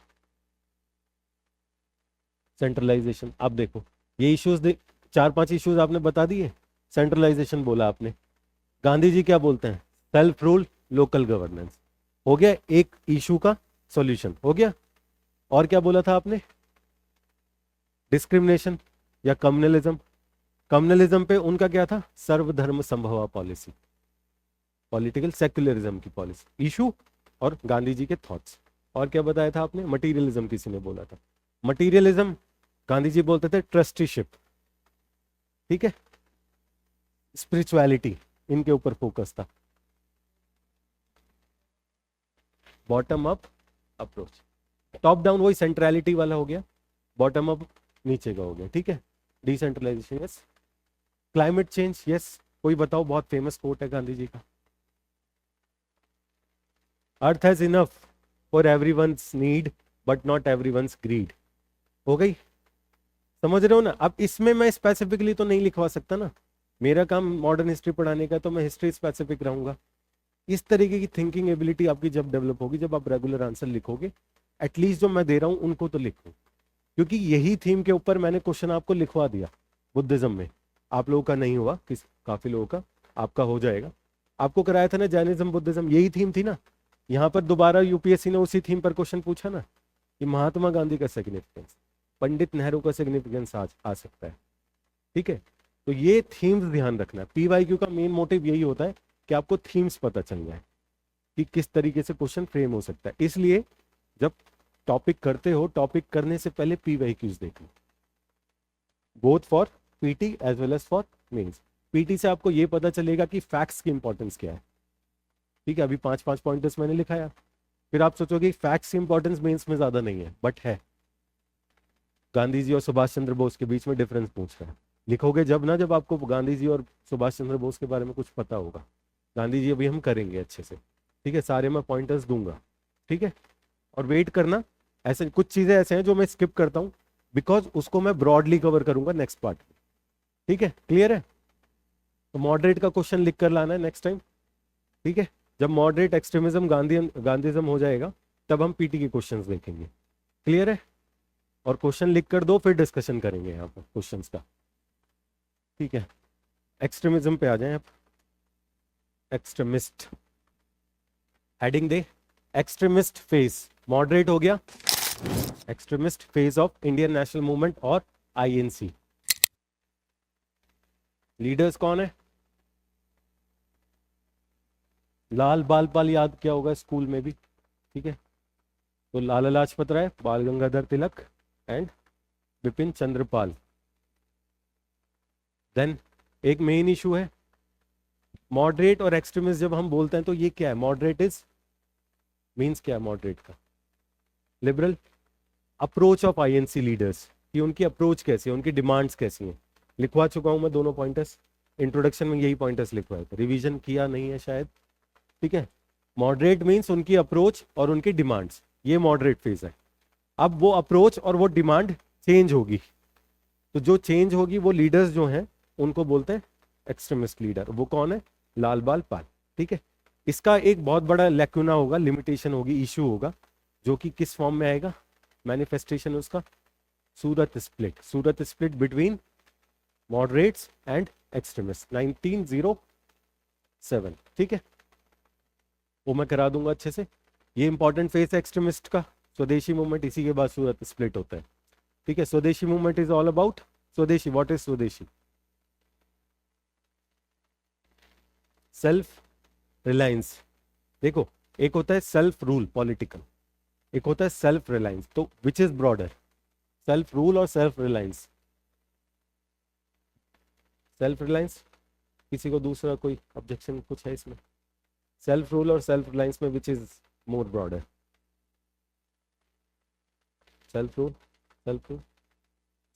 centralisation. आप देखो ये इश्यूज 4-5 इश्यूज आपने बता दिए। सेंट्रलाइजेशन बोला आपने, गांधी जी क्या बोलते हैं? Self rule, local governance. हो गया एक इशू का सॉल्यूशन, हो गया। और क्या बोला था आपने? डिस्क्रिमिनेशन या कम्युनलिज्म। कम्युनलिज्म पे उनका क्या था? सर्वधर्म संभवा पॉलिसी, पॉलिटिकल सेक्युलरिज्म की पॉलिसी, इशू और गांधी जी के थॉट्स। और क्या बताया था आपने? मटीरियलिज्म किसी ने बोला था। मटीरियलिज्म गांधी जी बोलते थे ट्रस्टीशिप, ठीक है। स्पिरिचुअलिटी, इनके ऊपर फोकस था। Bottom up approach, top down वही सेंट्रलिटी वाला हो गया, बॉटम अप नीचे का हो गया, ठीक है। Decentralization yes. Climate change yes. कोई बताओ, बहुत फेमस कोट है गांधी जी का, earth has enough for everyone's need but not everyone's greed. हो गई, समझ रहे हो ना? अब इसमें मैं स्पेसिफिकली तो नहीं लिखवा सकता ना, मेरा काम मॉडर्न हिस्ट्री पढ़ाने का, तो मैं हिस्ट्री स्पेसिफिक रहूंगा। इस तरीके की थिंकिंग एबिलिटी आपकी जब डेवलप होगी, जब आप रेगुलर आंसर लिखोगे, एटलीस्ट जो मैं दे रहा हूं उनको तो लिखो। क्योंकि यही थीम के ऊपर मैंने क्वेश्चन आपको लिखवा दिया बुद्धिज्म में, आप लोगों का नहीं हुआ, काफी लोगों का, आपका हो जाएगा। आपको कराया था ना जैनिज्म बुद्धिज्म, यही थीम थी ना। यहाँ पर दोबारा यूपीएससी ने उसी थीम पर क्वेश्चन पूछा ना कि महात्मा गांधी का सिग्निफिकेंस, पंडित नेहरू का सिग्निफिकेंस आ सकता है, ठीक है। तो ये थीम्स ध्यान रखना, पीवाईक्यू का मेन मोटिव यही होता है कि आपको थीम्स पता चल जाए कि किस तरीके से क्वेश्चन फ्रेम हो सकता है। इसलिए जब टॉपिक करते हो, टॉपिक करने से पहले पीवाईक्यूज देख लो, both for PT as well as for mains. PT से आपको ये पता चलेगा कि फैक्ट्स की इंपॉर्टेंस क्या है, ठीक है। अभी 5-5 पॉइंटर्स मैंने लिखाया, फिर आप सोचोगे फैक्ट्स की इंपॉर्टेंस मेंस में ज्यादा नहीं है, बट है। गांधी जी और सुभाष चंद्र बोस के बीच में डिफरेंस पूछ रहा है, लिखोगे जब ना, जब आपको गांधी जी और सुभाष चंद्र बोस के बारे में कुछ पता होगा। गांधी जी अभी हम करेंगे अच्छे से, ठीक है, सारे मैं पॉइंटर्स दूंगा, ठीक है। और वेट करना, ऐसे कुछ चीजें ऐसे हैं जो मैं स्किप करता हूं, बिकॉज उसको मैं ब्रॉडली कवर करूंगा नेक्स्ट पार्ट में, ठीक है। क्लियर है? तो मॉडरेट का क्वेश्चन लिख कर लाना है नेक्स्ट टाइम, ठीक है। जब मॉडरेट एक्सट्रीमिज्म गांधीज्म हो जाएगा, तब हम पीटी के क्वेश्चंस देखेंगे। क्लियर है? और क्वेश्चन लिख कर दो, फिर डिस्कशन करेंगे यहाँ पर क्वेश्चंस का, ठीक है। एक्सट्रीमिज्म पे आ जाएं आप। एक्सट्रीमिस्ट, हेडिंग दे एक्सट्रीमिस्ट फेज, मॉडरेट हो गया, extremist phase of Indian national movement और आईएनसी। लीडर्स कौन है? लाल बाल पाल याद किया होगा स्कूल में भी, ठीक है। तो लाला लाजपत राय, बाल गंगाधर तिलक एंड बिपिन चंद्रपाल। देन एक मेन इशू है मॉडरेट और एक्सट्रीमिस्ट। जब हम बोलते हैं तो ये क्या है? मॉडरेट इज मींस क्या है मॉडरेट का? Liberal. Approach of INC leaders, कि उनकी अप्रोच कैसी है, उनकी डिमांड्स कैसी हैं। लिखवा चुका हूं मैं दोनों पॉइंटर्स, इंट्रोडक्शन में यही पॉइंटर्स लिखवाए थे, रिवीजन किया नहीं है शायद, ठीक है। मॉडरेट मींस उनकी अप्रोच और उनकी डिमांड्स, ये मॉडरेट फेज है। अब वो अप्रोच और वो डिमांड चेंज होगी, तो जो चेंज होगी वो लीडर्स जो हैं उनको बोलते हैं एक्सट्रीमिस्ट लीडर। वो कौन है? लाल बाल पाल, ठीक है। इसका एक बहुत बड़ा लैक्यूना होगा, लिमिटेशन होगी, इशू होगा, जो कि किस फॉर्म में आएगा? मैनिफेस्टेशन उसका, Surat split, Surat split between moderates and extremist 1907, ठीक है। वो मैं करा दूंगा अच्छे से। ये इंपॉर्टेंट फेस है एक्सट्रीमिस्ट का, स्वदेशी मूवमेंट, इसी के बाद सूरत स्प्लिट होता है। ठीक है, स्वदेशी मूवमेंट इज ऑल अबाउट स्वदेशी। व्हाट इज स्वदेशी? Self reliance. देखो, एक होता है सेल्फ रूल पॉलिटिकल, एक होता है सेल्फ रिलायंस, तो which is broader, self rule और सेल्फ रिलायंस? Self reliance. किसी को दूसरा कोई ऑब्जेक्शन कुछ है इसमें? सेल्फ रूल और सेल्फ रिलायंस में which is more broader? Self rule, self rule,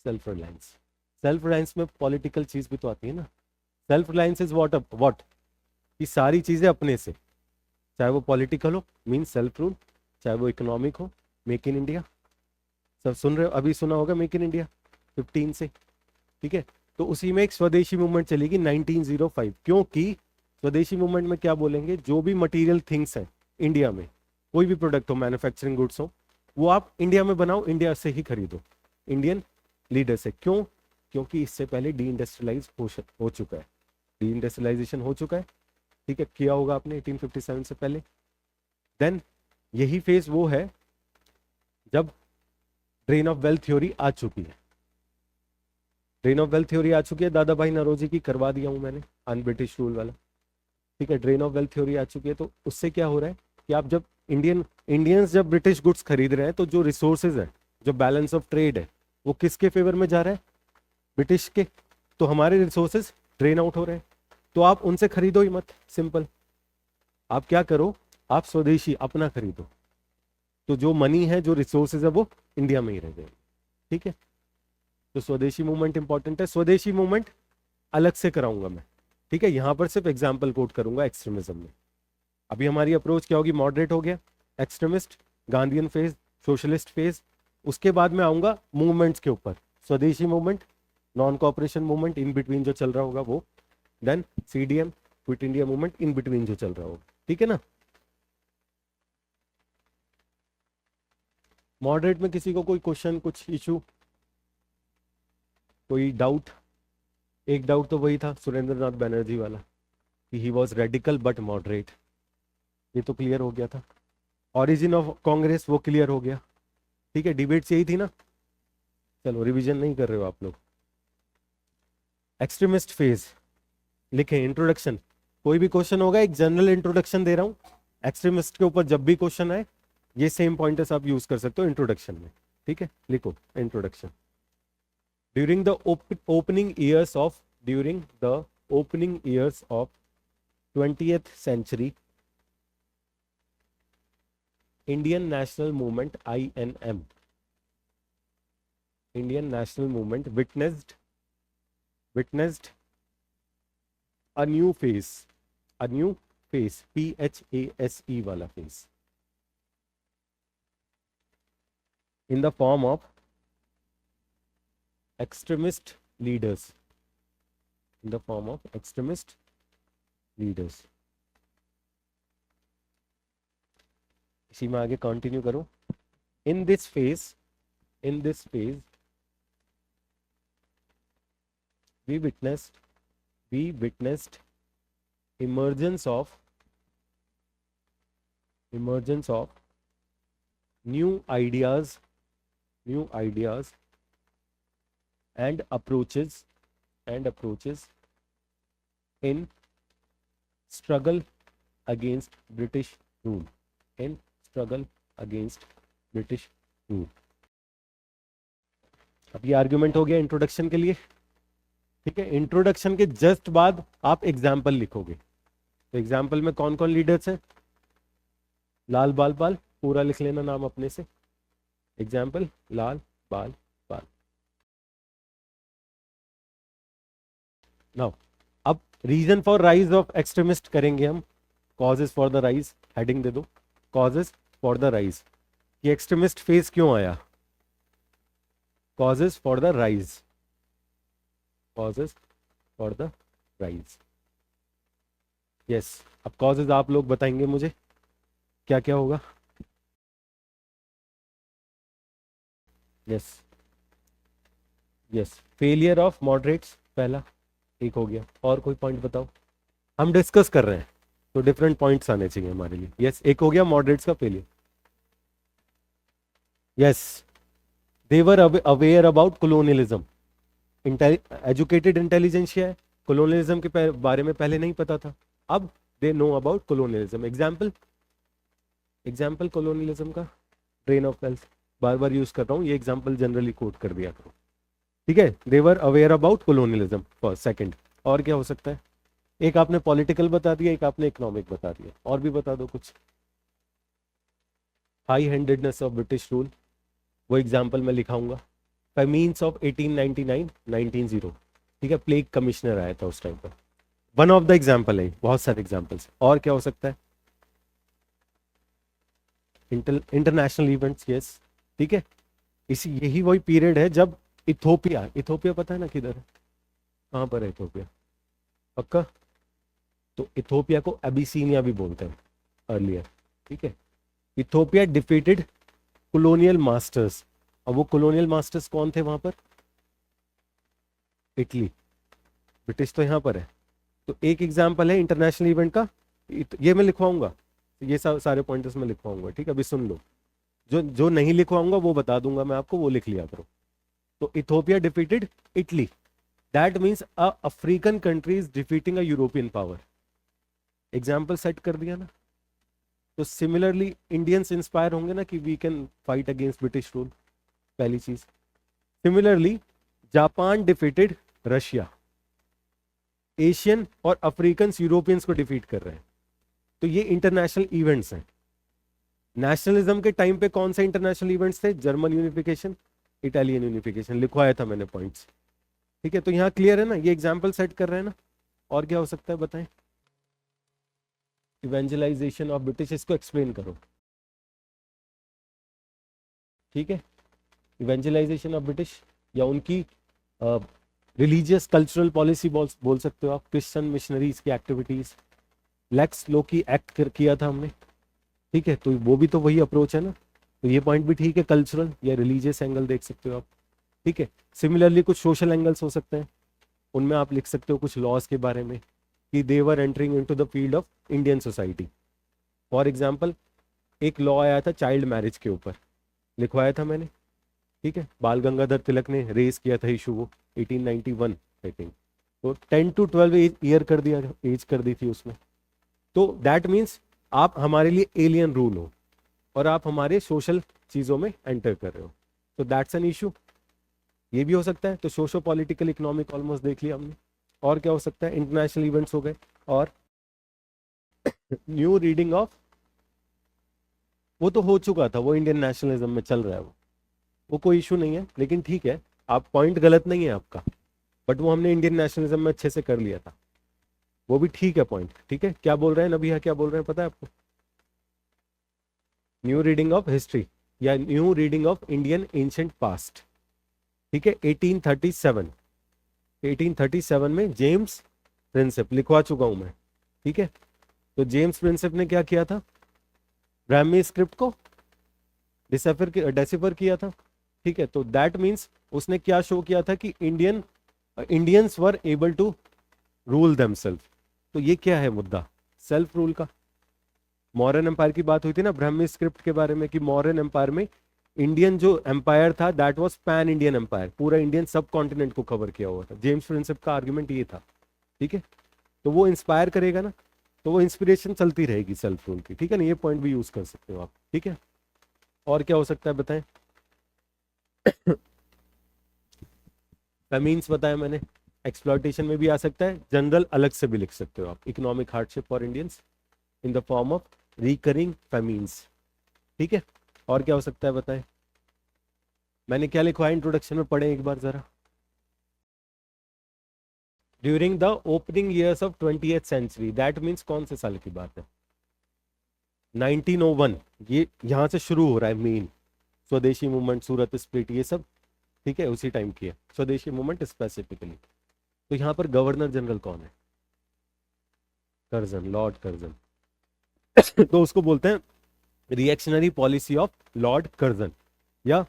self reliance. Self reliance में पॉलिटिकल चीज भी तो आती है ना। सेल्फ रिलायंस इज व्हाट कि सारी चीजें अपने से, चाहे वो पॉलिटिकल हो मीन सेल्फ रूल, चाहे वो इकोनॉमिक हो मेक इन इंडिया। सब सुन रहे हो, अभी सुना होगा मेक इन इंडिया 15 से। ठीक है, तो उसी में एक स्वदेशी मूवमेंट चलेगी 1905, क्योंकि स्वदेशी मूवमेंट में क्या बोलेंगे, जो भी मटेरियल थिंग्स है इंडिया में, कोई भी प्रोडक्ट हो, मैन्युफैक्चरिंग गुड्स हो, वो आप इंडिया में बनाओ, इंडिया से ही खरीदो, इंडियन लीडर से। क्यों? क्योंकि इससे पहले डी इंडस्ट्रियलाइज हो चुका है, डी इंडस्ट्रियलाइजेशन हो चुका है। ठीक है, किया होगा आपने 1857 से पहले। देन यही फेज वो है जब ड्रेन ऑफ वेल्थ थ्योरी आ चुकी है। ड्रेन ऑफ वेल्थ थ्योरी आ चुकी है, दादा भाई नौरोजी की करवा दिया हूं मैंने, अन ब्रिटिश रूल वाला। ठीक है, ड्रेन ऑफ वेल्थ थ्योरी आ चुकी है, तो उससे क्या हो रहा है कि आप जब इंडियंस जब ब्रिटिश गुड्स खरीद रहे हैं, तो जो रिसोर्सेज है, जो बैलेंस ऑफ ट्रेड है, वो किसके फेवर में जा रहा है? ब्रिटिश के। तो हमारे रिसोर्सेज ड्रेन आउट हो रहे हैं, तो आप उनसे खरीदो ही मत, सिंपल। आप क्या करो, आप स्वदेशी अपना खरीदो, तो जो मनी है, जो रिसोर्सेज है, वो इंडिया में ही रह जाएगी। ठीक है, तो स्वदेशी मूवमेंट इंपॉर्टेंट है। स्वदेशी मूवमेंट अलग से कराऊंगा मैं। ठीक है, यहां पर सिर्फ एग्जाम्पल कोट करूंगा एक्सट्रीमिज्म में। अभी हमारी अप्रोच क्या होगी, मॉडरेट हो गया, extremist, Gandhian phase, socialist phase. उसके बाद में आऊंगा मूवमेंट्स के ऊपर, swadeshi movement, non cooperation movement in between जो चल रहा होगा वो, then CDM, quit India movement in between जो चल रहा होगा। ठीक है ना? मॉडरेट में किसी को कोई क्वेश्चन, कुछ इशू, कोई डाउट? एक डाउट तो वही था सुरेंद्र नाथ बैनर्जी वाला कि he was radical but moderate, ये तो क्लियर हो गया था। ऑरिजिन ऑफ कांग्रेस वो क्लियर हो गया। ठीक है, डिबेट्स यही थी ना। चलो, रिवीजन नहीं कर रहे हो आप लोग। एक्सट्रीमिस्ट फेज लिखे, इंट्रोडक्शन, कोई भी क्वेश्चन होगा एक जनरल इंट्रोडक्शन दे रहा हूं। एक्सट्रीमिस्ट के ऊपर जब भी क्वेश्चन आए, ये सेम पॉइंटर्स आप यूज कर सकते हो इंट्रोडक्शन में। ठीक है, लिखो introduction. During the opening years of during the opening years of 20th century, Indian National Movement INM, Indian National Movement witnessed a new phase, PHASE वाला phase, in the form of extremist leaders, in the form of extremist leaders। इसी में आगे continue करो। in this phase we witnessed emergence of new ideas and approaches in struggle against British rule, in struggle against British rule। अब ये argument हो गया introduction के लिए। ठीक है, इंट्रोडक्शन के जस्ट बाद आप एग्जाम्पल लिखोगे। तो एग्जाम्पल में कौन कौन लीडर्स हैं? लाल बाल पाल, पूरा लिख लेना नाम अपने से। एग्जाम्पल लाल बाल पाल। नाउ अब reason for rise of extremist करेंगे हम। Causes for the rise, heading दे दो, कॉजेज फॉर द राइज। ये एक्सट्रीमिस्ट फेज क्यों आया? Causes for the rise, causes for the rise. Yes, अब कॉजेज आप लोग बताएंगे मुझे क्या क्या होगा। Yes yes, failure of moderates पहला, एक हो गया। और कोई पॉइंट बताओ, हम डिस्कस कर रहे हैं तो डिफरेंट पॉइंट्स आने चाहिए हमारे लिए। यस, एक हो गया मॉडरेट्स का failure. Yes, they were aware about colonialism. Educated intelligentsia है, कोलोनियलिज्म के बारे में पहले नहीं पता था, अब they know about colonialism. Example, example colonialism का, ड्रेन ऑफ वेल्थ, बार बार यूज कर रहा हूँ ये एग्जाम्पल, जनरली कोट कर दिया करो, ठीक है। They were aware about colonialism first, second. और क्या हो सकता है? एक आपने पॉलिटिकल बता दिया, एक आपने इकोनॉमिक बता दिया, और भी बता दो कुछ। High handedness of British rule, वो एग्जाम्पल मैं लिखाऊंगा। फेमीन्स ऑफ 1899 1900, ठीक है, प्लेग कमिश्नर आया था उस टाइम पर, वन ऑफ द एग्जाम्पल है, बहुत सारे एग्जाम्पल्स। और क्या हो सकता है? इंटरनेशनल इवेंट्स, यस, ठीक है। इसी यही वही पीरियड है जब इथोपिया, इथोपिया पता है ना किधर है, कहाँ पर है इथोपिया? पक्का? तो इथोपिया को अबिसीनिया भी बोलते हैं अर्लियर, ठीक है। Ethiopia defeated colonial masters. अब वो कॉलोनियल मास्टर्स कौन थे वहां पर? इटली। ब्रिटिश तो यहाँ पर है। तो एक एग्जाम्पल है इंटरनेशनल इवेंट का, ये मैं लिखवाऊंगा, ये सारे पॉइंटर्स मैं लिखवाऊंगा, ठीक है, अभी सुन लो। जो जो नहीं लिखवाऊंगा वो बता दूंगा मैं आपको, वो लिख लिया करो। तो Ethiopia defeated Italy, that means a African country is defeating a European power. Example set कर दिया ना। तो सिमिलरली इंडियंस इंस्पायर होंगे ना कि we can fight against British rule, पहली चीज। Similarly Japan defeated Russia, Asian और अफ्रीकन यूरोपियंस को डिफीट कर रहे हैं। तो ये इंटरनेशनल इवेंट्स हैं। नेशनलिज्म के टाइम पे कौन से इंटरनेशनल इवेंट्स थे? जर्मन यूनिफिकेशन, इटालियन यूनिफिकेशन, लिखवाया था मैंने पॉइंट्स, ठीक है। तो यहाँ क्लियर है ना, ये एग्जाम्पल सेट कर रहे हैं ना। और क्या हो सकता है बताएं? इवेंजलाइजेशन ऑफ ब्रिटिश, इसको एक्सप्लेन करो, ठीक है। इवेंजलाइजेशन ऑफ ब्रिटिश, या उनकी रिलीजियस कल्चरल पॉलिसी बोल सकते हो आप, क्रिश्चियन मिशनरीज की एक्टिविटीज, लेक्स लोकी एक्ट किया था हमने, ठीक है। तो वो भी तो वही अप्रोच है ना। तो ये पॉइंट भी ठीक है, कल्चरल या रिलीजियस एंगल देख सकते हो आप, ठीक है। सिमिलरली कुछ सोशल एंगल्स हो सकते हैं, उनमें आप लिख सकते हो कुछ लॉज के बारे में कि they were entering into the field of Indian society. For example, एक लॉ आया था चाइल्ड मैरिज के ऊपर, लिखवाया था मैंने, ठीक है। बाल गंगाधर तिलक ने रेज किया था इशू वो 1891 आई थिंक। तो 10 to 12 ईयर कर दिया, एज कर दी थी उसमें। तो दैट मीन्स आप हमारे लिए एलियन रूल हो और आप हमारे सोशल चीज़ों में एंटर कर रहे हो, तो दैट्स एन इशू। ये भी हो सकता है। तो सोशो पॉलिटिकल इकोनॉमिक ऑलमोस्ट देख लिया हमने। और क्या हो सकता है? इंटरनेशनल इवेंट्स हो गए। और न्यू रीडिंग ऑफ, वो तो हो चुका था, वो इंडियन नेशनलिज्म में चल रहा है, वो कोई इशू नहीं है। लेकिन ठीक है, आप पॉइंट गलत नहीं है आपका, बट वो हमने इंडियन नेशनलिज्म में अच्छे से कर लिया था, वो भी ठीक है पॉइंट, ठीक है। क्या बोल रहे हैं नबीहा, क्या बोल रहे हैं पता है आपको? न्यू रीडिंग ऑफ हिस्ट्री या new reading of Indian ancient past, ठीक है। 1837, 1837 में जेम्स प्रिंसेप, लिखवा चुका हूं मैं, ठीक है। तो जेम्स प्रिंसेप ने क्या किया था? ब्राह्मी स्क्रिप्ट को डेसिफर किया था, ठीक है। तो दैट मीन्स उसने क्या शो किया था कि Indians were able to rule themselves. तो ये क्या है मुद्दा? सेल्फ रूल का। मौर्यन एम्पायर की बात हुई थी ना ब्राह्मी स्क्रिप्ट के बारे में, कि मौर्यन एम्पायर में इंडियन जो एम्पायर था that was pan Indian empire, पूरा इंडियन सब कॉन्टिनेंट को कवर किया हुआ था। जेम्स प्रिंसेप का आर्गुमेंट ये था, ठीक है। तो वो इंस्पायर करेगा ना, तो वो इंस्पिरेशन चलती रहेगी सेल्फ रूल की, ठीक है ना। ये पॉइंट भी यूज कर सकते हो आप, ठीक है। और क्या हो सकता है बताएं? फैमीन्स बताया मैंने, एक्सप्लॉयटेशन में भी आ सकता है, जनरल अलग से भी लिख सकते हो आप, economic hardship for Indians in the form of recurring famines, ठीक है। और क्या हो सकता है बताएं? मैंने क्या लिखवाया इंट्रोडक्शन में, पढ़े एक बार जरा। During the opening years of 20th century, that means कौन से साल की बात है? 1901, ये यहाँ से शुरू हो रहा है मेन। स्वदेशी मूवमेंट, सूरत स्प्लिट, ये सब, ठीक है, उसी टाइम की है स्वदेशी मूवमेंट स्पेसिफिकली। तो यहाँ पर गवर्नर जनरल कौन है? Curzon, Lord Curzon. तो उसको बोलते हैं reactionary policy of Lord Curzon, या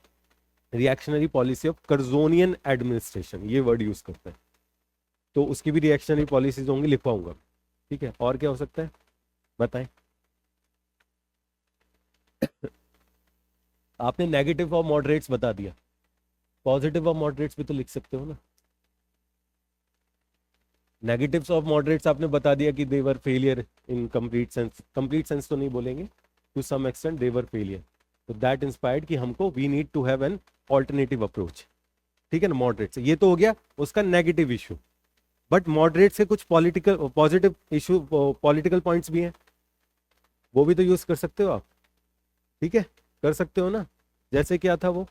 reactionary policy of Curzonian administration, ये वर्ड यूज करते हैं। तो उसकी भी रिएक्शनरी पॉलिसीज होंगी, लिखवाऊंगा, ठीक है। और क्या हो सकता है? बताएं। आपने नेगेटिव और मॉडरेट्स बता दिया, पॉजिटिव और मॉडरेट्स भी तो लिख सकते हो ना। नेगेटिव्स ऑफ मॉडरेट्स आपने बता दिया कि they were failure in complete sense तो नहीं बोलेंगे, to some extent they were failure. तो दैट इंस्पायर्ड कि हमको we need to have an alternative approach. ठीक है ना, मॉडरेट से ये तो हो गया उसका नेगेटिव इशू। बट मॉडरेट से कुछ political positive issue, political points भी हैं, वो भी तो यूज कर सकते हो आप। ठीक है, कर सकते हो ना। जैसे क्या था वो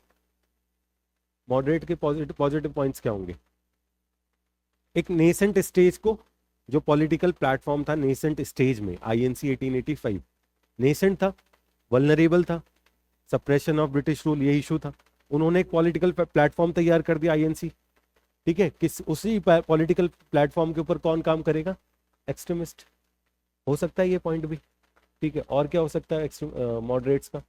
मॉडरेट के पॉजिटिव पॉजिटिव पॉइंट्स क्या होंगे? एक नेसेंट स्टेज को, जो पॉलिटिकल प्लेटफॉर्म था नेसेंट स्टेज में, आईएनसी 1885 नेसेंट था, वल्नरेबल था, सप्रेशन ऑफ ब्रिटिश रूल ये इशू था। उन्होंने एक पॉलिटिकल प्लेटफॉर्म तैयार कर दिया आईएनसी। ठीक है, किस उसी पॉलिटिकल प्लेटफॉर्म के ऊपर कौन काम करेगा? एक्सट्रीमिस्ट। हो सकता है ये पॉइंट भी। ठीक है, और क्या हो सकता है मॉडरेट्स का?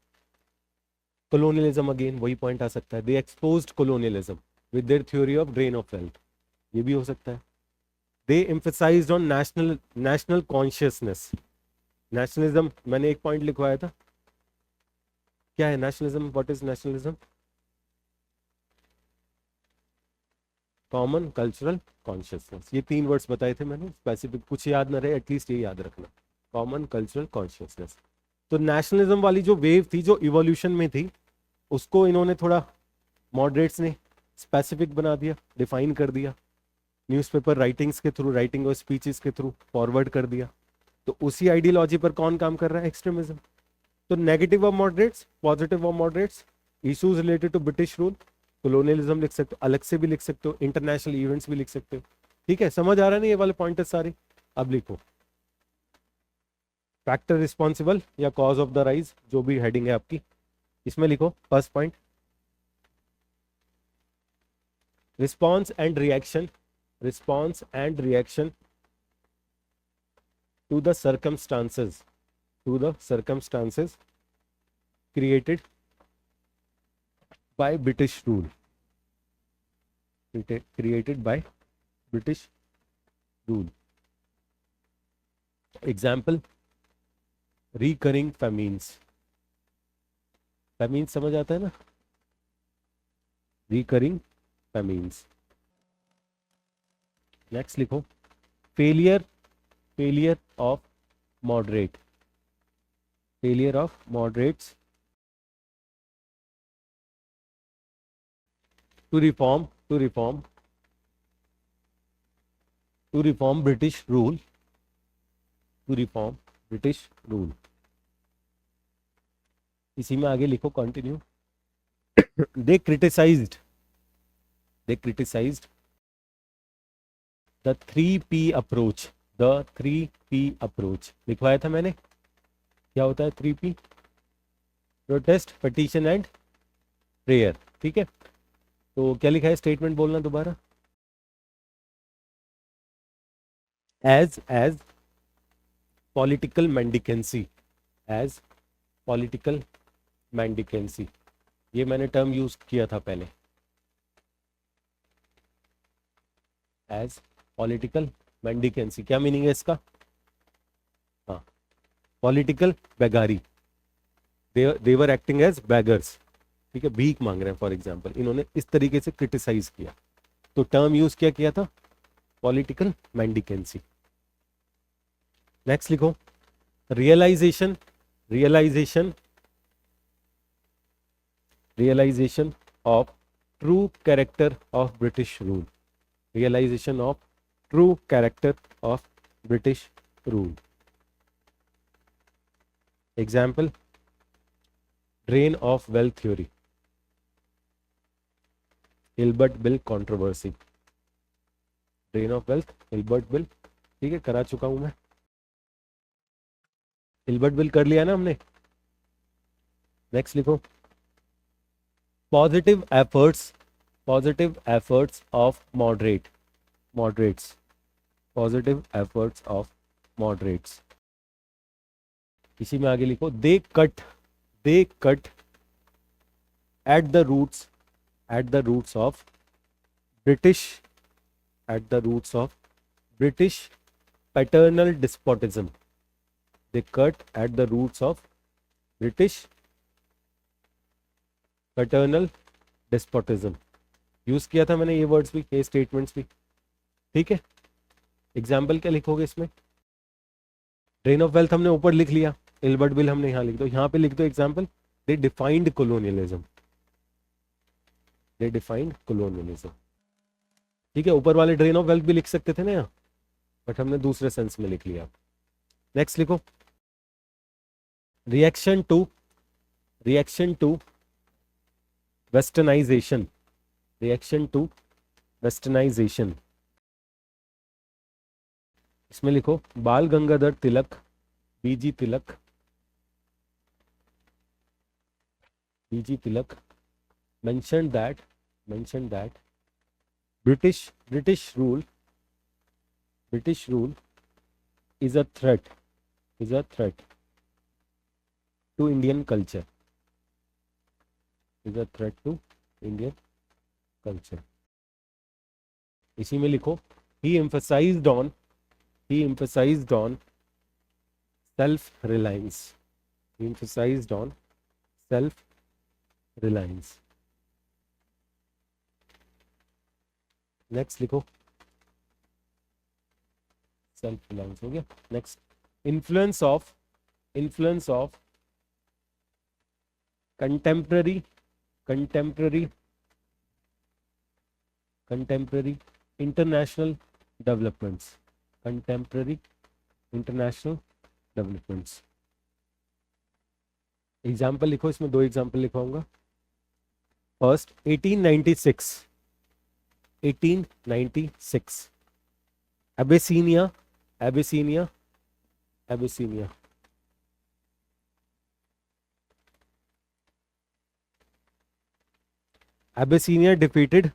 कोलोनियलिज्म, अगेन वही पॉइंट आ सकता है, they exposed colonialism with their theory of drain of wealth, ये भी हो सकता है। They emphasised on national consciousness. Nationalism मैंने एक पॉइंट लिखवाया था, क्या है nationalism? What is nationalism? Common cultural consciousness, ये 3 वर्ड्स बताए थे मैंने, स्पेसिफिक कुछ याद ना रहे एटलीस्ट ये याद रखना, कॉमन कल्चरल कॉन्शियसनेस। तो नेशनलिज्म वाली जो वेव थी, जो इवोल्यूशन में थी, उसको इन्होंने थोड़ा मॉडरेट्स ने स्पेसिफिक बना दिया, डिफाइन कर दिया, न्यूज़पेपर राइटिंग्स के थ्रू, राइटिंग और स्पीचेस के थ्रू फॉरवर्ड कर दिया। तो उसी आइडियोलॉजी पर कौन काम कर रहा है? एक्सट्रीमिज्म। तो negative of moderates, positive of moderates, issues related to British rule, colonialism लिख सकते हो, अलग से भी लिख सकते हो, इंटरनेशनल इवेंट्स भी लिख सकते हो। ठीक है, समझ आ रहा है ना ये वाले पॉइंट सारे? अब लिखो फैक्टर रिस्पॉन्सिबल या कॉज ऑफ द राइज, जो भी हेडिंग है आपकी, इसमें लिखो first point, response and reaction, response and reaction to the circumstances, to the circumstances created by British rule, created by British rule. Example, recurring famines, famines समझ आता है ना, recurring famines. Next लिखो failure, failure of moderate, failure of moderates to reform, to reform, to reform British rule, to reform British rule. इसी में आगे लिखो continue, they criticized, they criticized the 3P approach, the 3P approach लिखवाया था मैंने, क्या होता है 3P? Protest, petition and prayer. ठीक है, तो क्या लिखा है? स्टेटमेंट बोलना दोबारा। एज पॉलिटिकल मेंडिकेंसी, एज पॉलिटिकल मेंडिकेंसी, ये मैंने टर्म यूज किया था पहले, एज पॉलिटिकल मेंडिकेंसी। क्या मीनिंग है इसका? हाँ, political beggary, they were acting as beggars. ठीक है, भीख मांग रहे हैं फॉर एग्जाम्पल, इन्होंने इस तरीके से क्रिटिसाइज किया, तो टर्म यूज क्या किया था? Political mendicancy. नेक्स्ट लिखो realization, realization, realization of true character of British rule, realization of true character of British rule. Example, drain of wealth theory, Hilbert Bill controversy, drain of wealth, Hilbert Bill। ठीक है, करा चुका हूं मैं, Hilbert bill कर लिया ना हमने। नेक्स्ट लिखो positive efforts, positive efforts of moderates, positive efforts of moderates। इसी में आगे लिखो they cut at the roots of British, at the roots of British paternal despotism, they cut at the roots of British paternal despotism. Use किया था मैंने ये words भी, ये स्टेटमेंट्स भी, ठीक है। एग्जाम्पल क्या लिखोगे इसमें? ड्रेन ऑफ वेल्थ हमने ऊपर लिख लिया, इल्बर्ट बिल हमने यहाँ लिख दो, यहाँ पे लिख दो एग्जाम्पल, दे डिफाइंड कोलोनियलिज्म, दे डिफाइंड कोलोनियलिज्म, ठीक है। ऊपर वाले ड्रेन ऑफ वेल्थ भी लिख सकते थे ना यहाँ, बट हमने दूसरे सेंस में लिख लिया। नेक्स्ट लिखो, reaction to, reaction to westernization, reaction to westernization. इसमें लिखो बाल गंगाधर तिलक, बीजी तिलक, बीजी तिलक mentioned that British rule is a threat, to Indian culture, is a threat to Indian culture। इसी में लिखो he emphasized on self reliance, he emphasized on self reliance। Next लिखो, self reliance हो गया। Next, influence of contemporary international developments, contemporary international developments. Example लिखो, इसमें दो example लिखवाऊंगा। First 1896 Abyssinia defeated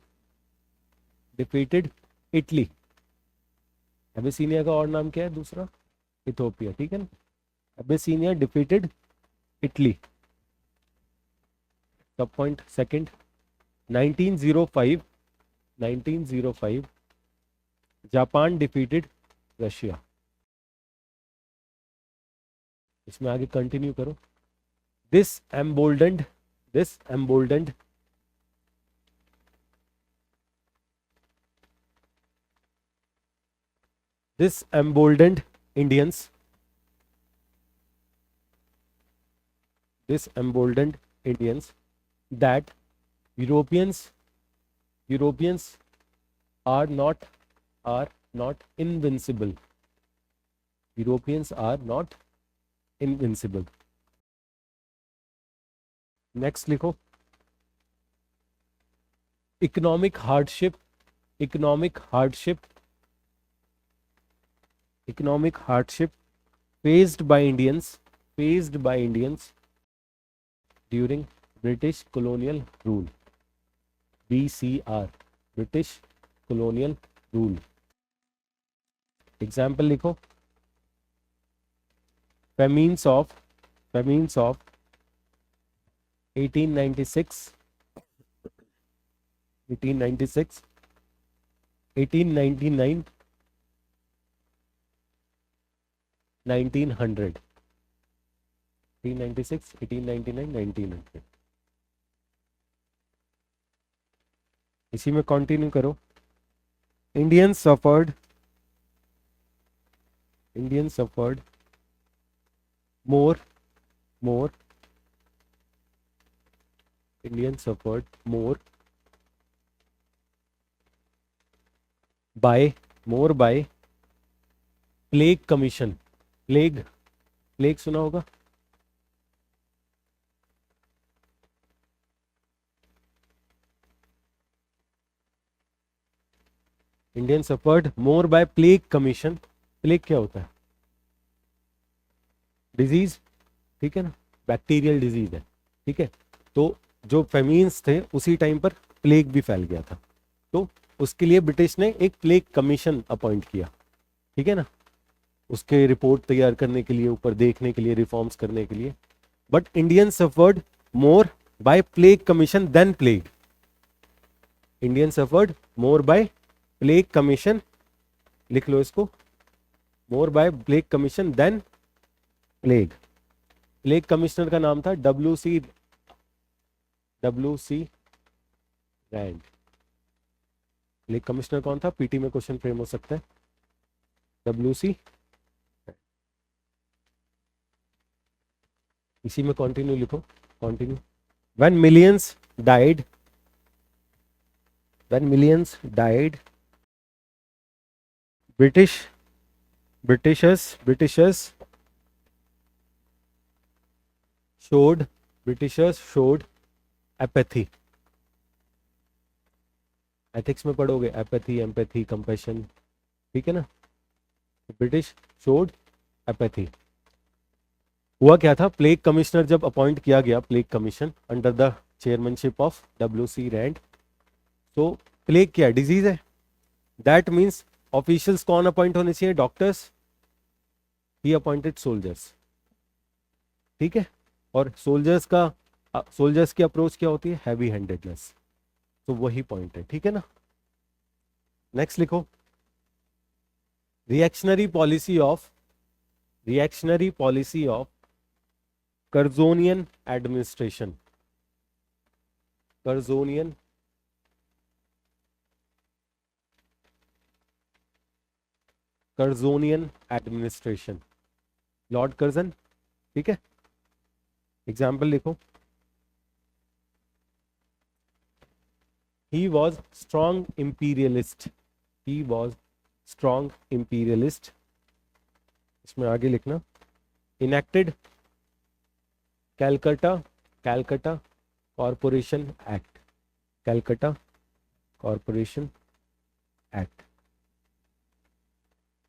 Italy. Abyssinia का और नाम क्या है दूसरा? इथोपिया, ठीक है ना। Abyssinia defeated Italy. Sub point second, 1905 Japan defeated Russia. इसमें आगे कंटिन्यू करो। This emboldened Indians that Europeans are not invincible. Europeans are not invincible. Next लिखो, economic hardship faced by Indians during British colonial rule. BCR, British colonial rule. Example लिखो, famines of 1896, 1899, 1900, 1896, 1899, 1900। इसी में continue करो। Indians suffered more by plague commission। Plague सुना होगा। Indian suffered more by plague commission. Plague क्या होता है? Disease, ठीक है ना, बैक्टीरियल डिजीज है, ठीक है। तो जो फेमीन्स थे उसी टाइम पर प्लेग भी फैल गया था, तो उसके लिए ब्रिटिश ने एक प्लेग कमीशन अपॉइंट किया, ठीक है ना, उसके रिपोर्ट तैयार करने के लिए, ऊपर देखने के लिए, रिफॉर्म्स करने के लिए। But Indian suffered more by plague commission than plague. Indian suffered more by plague commission, लिख लो इसको, more by plague commission than plague, plague commissioner का नाम था W C Rand. Plague commissioner कौन था, पीटी में क्वेश्चन फ्रेम हो सकता है, डब्ल्यू सी। इसी में कंटिन्यू लिखो, continue. When millions died, when millions died, British Britishers showed Britishers showed apathy। Ethics में पढ़ोगे एपैथी, एम्पैथी, कंपैशन, ठीक है ना। British showed apathy. हुआ क्या था, प्लेग कमिश्नर जब अपॉइंट किया गया, plague commission under the chairmanship of W C Rand. तो प्लेग क्या डिजीज है, दैट मीन्स ऑफिशियल्स कौन अपॉइंट होने चाहिए, डॉक्टर्स, ही अपॉइंटेड सोल्जर्स, ठीक है। और सोल्जर्स की अप्रोच क्या होती है, हैवी हैंडेडनेस, तो वही पॉइंट है, ठीक है ना। नेक्स्ट लिखो, reactionary policy of Curzonian administration, Curzonian administration, Lord Curzon, ठीक है। एग्जाम्पल लिखो, he was strong imperialist, he was strong imperialist. इसमें आगे लिखना, enacted Calcutta Calcutta corporation act, Calcutta corporation act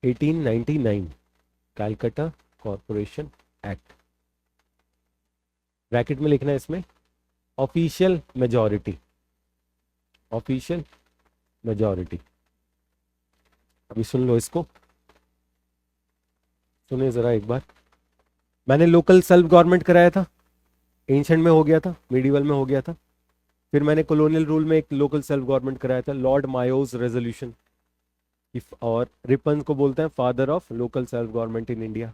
1899, Calcutta corporation act. Bracket में लिखना है इसमें, ऑफिशियल मेजॉरिटी, ऑफिशियल मेजॉरिटी। अभी सुन लो इसको, सुनिए जरा एक बार। मैंने लोकल सेल्फ गवर्नमेंट कराया था, एंशंट में हो गया था, मिडिवल में हो गया था। फिर मैंने कॉलोनियल रूल में एक लोकल सेल्फ गवर्नमेंट कराया था, लॉर्ड मायोज रेजोल्यूशन, और रिपन को बोलते हैं father of local self government in India.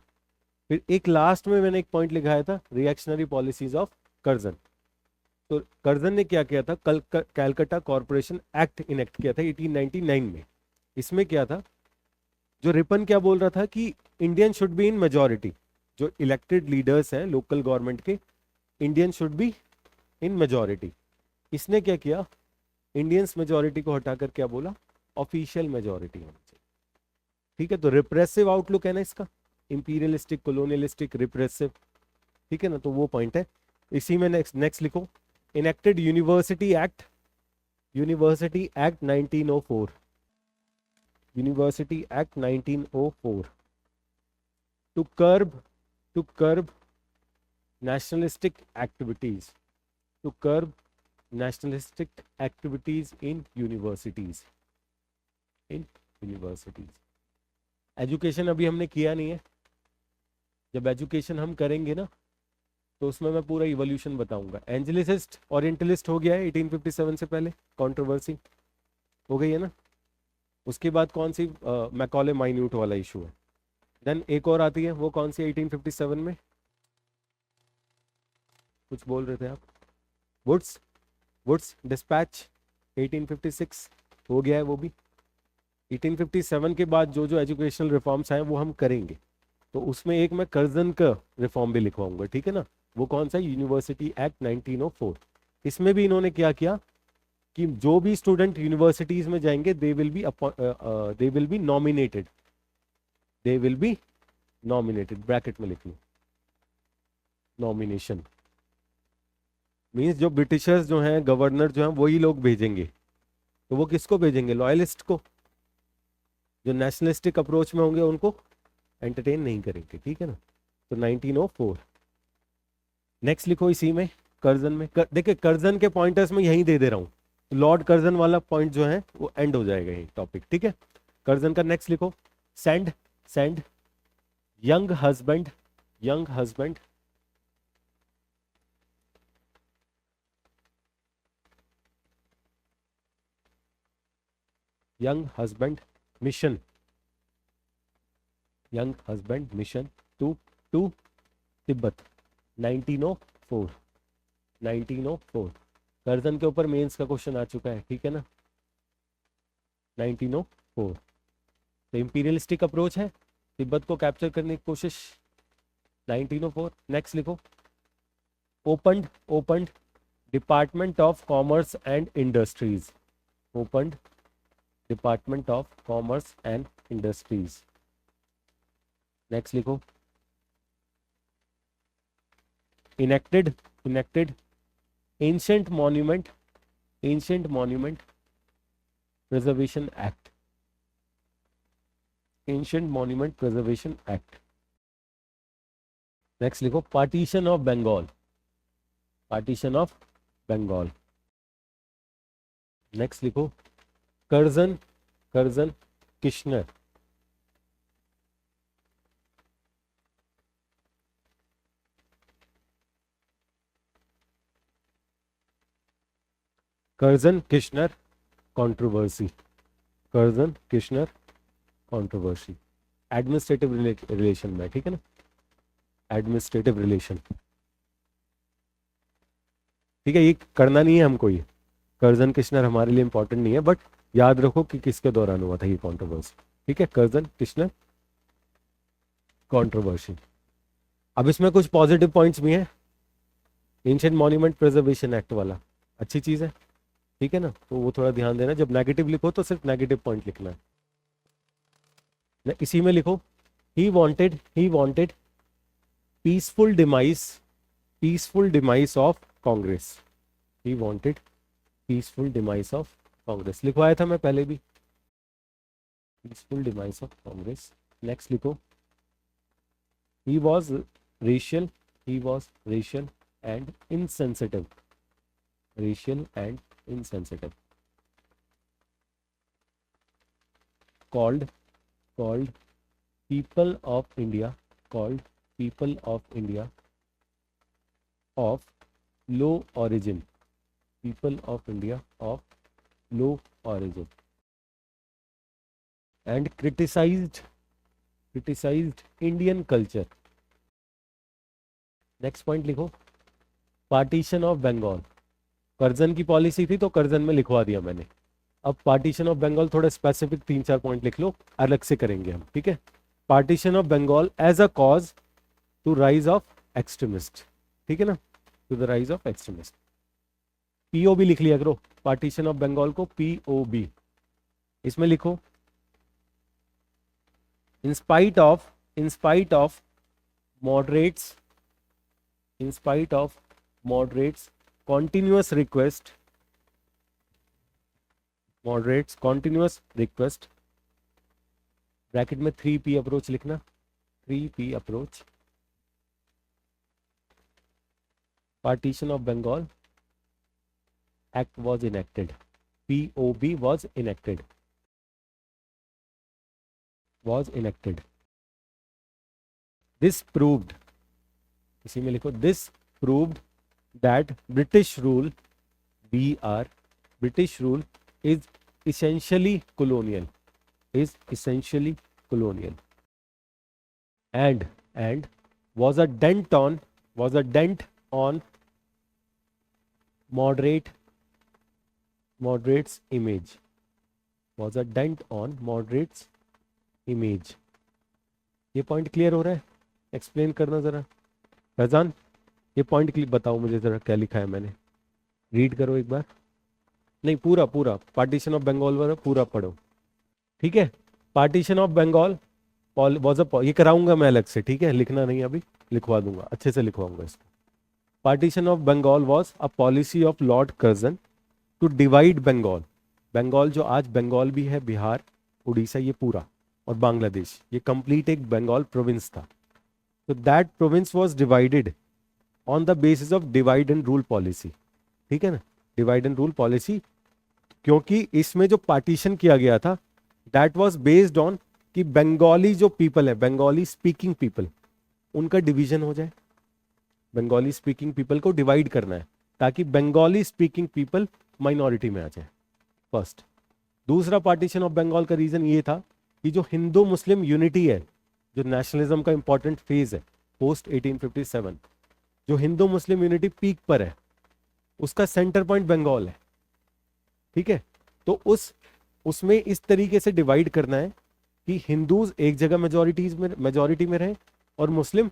फिर एक लास्ट में मैंने एक पॉइंट लिखाया था, रिएक्शनरी पॉलिसीज ऑफ कर्जन। तो कर्जन ने क्या किया था, कैलकटा कॉरपोरेशन एक्ट इनेक्ट किया था 1899 में। इसमें क्या था, जो रिपन क्या बोल रहा था कि Indian should be in majority, जो इलेक्टेड लीडर्स हैं लोकल गवर्नमेंट के, Indian should be in majority. इसने क्या किया, इंडियंस मेजॉरिटी को हटाकर क्या बोला, ऑफिशियल मेजॉरिटी होनी चाहिए, ठीक है। तो रिप्रेसिव आउटलुक है ना इसका, इंपीरियलिस्टिक, कॉलोनियलिस्टिक, रिप्रेसिव, ठीक है ना, तो वो पॉइंट है। इसी में नेक्स्ट लिखो, enacted university act, university act 1904, university act 1904 to curb nationalistic activities, to curb nationalistic activities in universities, in universities। Education अभी हमने किया नहीं है, जब एजुकेशन हम करेंगे ना तो उसमें मैं पूरा इवोल्यूशन बताऊंगा। एंजेलिसिस्ट ओरिएंटलिस्ट हो गया है 1857 से पहले, कंट्रोवर्सी हो गई है ना। उसके बाद कौन सी, मैकॉले माइन्यूट वाला इशू है। देन एक और आती है, वो कौन सी 1857 में, कुछ बोल रहे थे आप, वुड्स वुड्स डिस्पैच 1856 हो गया है वो भी। 1857 के बाद जो जो एजुकेशनल रिफॉर्म्स आए वो हम करेंगे, तो उसमें एक मैं कर्जन का रिफॉर्म भी लिखवाऊंगा, ठीक है ना। वो कौन सा, यूनिवर्सिटी एक्ट 1904। इसमें भी इन्होंने क्या किया कि जो भी स्टूडेंट यूनिवर्सिटीज में जाएंगे they will be nominated, they will be nominated, bracket में लिख लो, नॉमिनेशन मीन्स जो ब्रिटिशर्स जो हैं, गवर्नर जो हैं, वही लोग भेजेंगे। तो वो किसको भेजेंगे, लॉयलिस्ट को। जो नेशनलिस्टिक अप्रोच में होंगे उनको एंटरटेन नहीं करेंगे, ठीक है ना। तो 1904। नेक्स्ट लिखो इसी में, कर्जन में देखिए कर्जन के पॉइंटर्स में यहीं दे दे रहा हूँ, लॉर्ड कर्जन वाला पॉइंट जो है वो एंड हो जाएगा ये टॉपिक, ठीक है। कर्जन का नेक्स्ट लिखो, send send young husband, young husband young husband mission, young husband mission to Tibet 1904, 1904। Curzon के ऊपर मेंस का क्वेश्चन आ चुका है, ठीक है ना, 1904। तो इंपीरियलिस्टिक अप्रोच है, तिब्बत को कैप्चर करने की कोशिश, 1904। नेक्स्ट लिखो, opened, opened department of commerce and industries, opened department of commerce and industries. Next लिखो, enacted, enacted ancient monument, ancient monument preservation act, ancient monument preservation act. Next लिखो, partition of Bengal, partition of Bengal. Next लिखो, Curzon, Curzon Kitchener, Curzon Kitchener controversy, Curzon Kitchener controversy, administrative relation में, ठीक है ना, administrative relation. ठीक है, ये करना नहीं है हमको, ये कर्जन किशनर हमारे लिए इंपॉर्टेंट नहीं है, बट याद रखो कि किसके दौरान हुआ था ये कंट्रोवर्सी, ठीक है, कर्जन किशनर कंट्रोवर्सी। अब इसमें कुछ पॉजिटिव पॉइंट्स भी हैं, एंशिएंट मॉन्यूमेंट प्रिजर्वेशन एक्ट वाला अच्छी चीज है, ठीक है ना, तो वो थोड़ा ध्यान देना, जब नेगेटिव लिखो तो सिर्फ नेगेटिव पॉइंट लिखना है। इसी में लिखो, he wanted peaceful demise, peaceful demise of Congress, he wanted peaceful demise of Congress, लिखवाया था मैं पहले भी, peaceful demise of Congress. Next लिखो, he was racial, he was racial and insensitive, racial and insensitive, called people of India, called people of India of low origin, people of India of low origin, and criticized Indian culture. Next point लिखो, partition of Bengal, Curzon की policy थी तो Curzon में लिखवा दिया मैंने, अब partition of Bengal थोड़ा स्पेसिफिक 3-4 पॉइंट लिख लो, अलग से करेंगे हम, ठीक है। Partition of Bengal as a cause to rise of extremist, ठीक है ना, to the rise of extremist. POB लिख लिया करो, पार्टीशन ऑफ बंगाल को पीओबी, इसमें लिखो, in spite of moderates, in spite of moderates continuous request, moderates continuous request, bracket में 3P अप्रोच लिखना, 3P approach, partition of Bengal act was enacted, POB was enacted, was enacted. This proved, इसी में लिखो, this proved that British rule, BR, British rule is essentially colonial, is essentially colonial, and was a dent on moderates image, was a dent on moderates image. ये point clear हो रहा है, explain करना जरा फैजान, ये पॉइंट बताओ मुझे जरा, क्या लिखा है मैंने, रीड करो एक बार, नहीं पूरा पूरा पार्टीशन ऑफ बंगाल वाला पूरा पढ़ो, ठीक है। Partition of Bengal was a, ये कराऊंगा मैं अलग से, ठीक है, लिखना नहीं अभी, लिखवा दूंगा, अच्छे से लिखवाऊंगा इसको। Partition of Bengal was a policy of Lord Curzon to divide Bengal, Bengal जो आज बंगाल भी है, बिहार, उड़ीसा, ये पूरा, और बांग्लादेश, ये कंप्लीट एक बंगाल प्रोविंस था, तो that province was divided on the basis of divide and rule policy, ठीक है ना, डिवाइड एंड रूल पॉलिसी, क्योंकि इसमें जो पार्टीशन किया गया था दैट वाज बेस्ड ऑन कि बंगाली जो पीपल है, बंगाली स्पीकिंग पीपल, उनका डिवीजन हो जाए, बंगाली स्पीकिंग पीपल को डिवाइड करना है ताकि बंगाली स्पीकिंग पीपल माइनॉरिटी में आ जाए, फर्स्ट। दूसरा पार्टीशन ऑफ बंगाल का रीजन ये था कि जो हिंदू मुस्लिम यूनिटी है, जो नेशनलिज्म का इंपॉर्टेंट फेज है, पोस्ट 1857, जो हिंदू मुस्लिम यूनिटी पीक पर है, उसका सेंटर पॉइंट बंगाल है। ठीक है, तो उसमें इस तरीके से डिवाइड करना है कि हिंदूज एक जगह मेजॉरिटी में रहे और मुस्लिम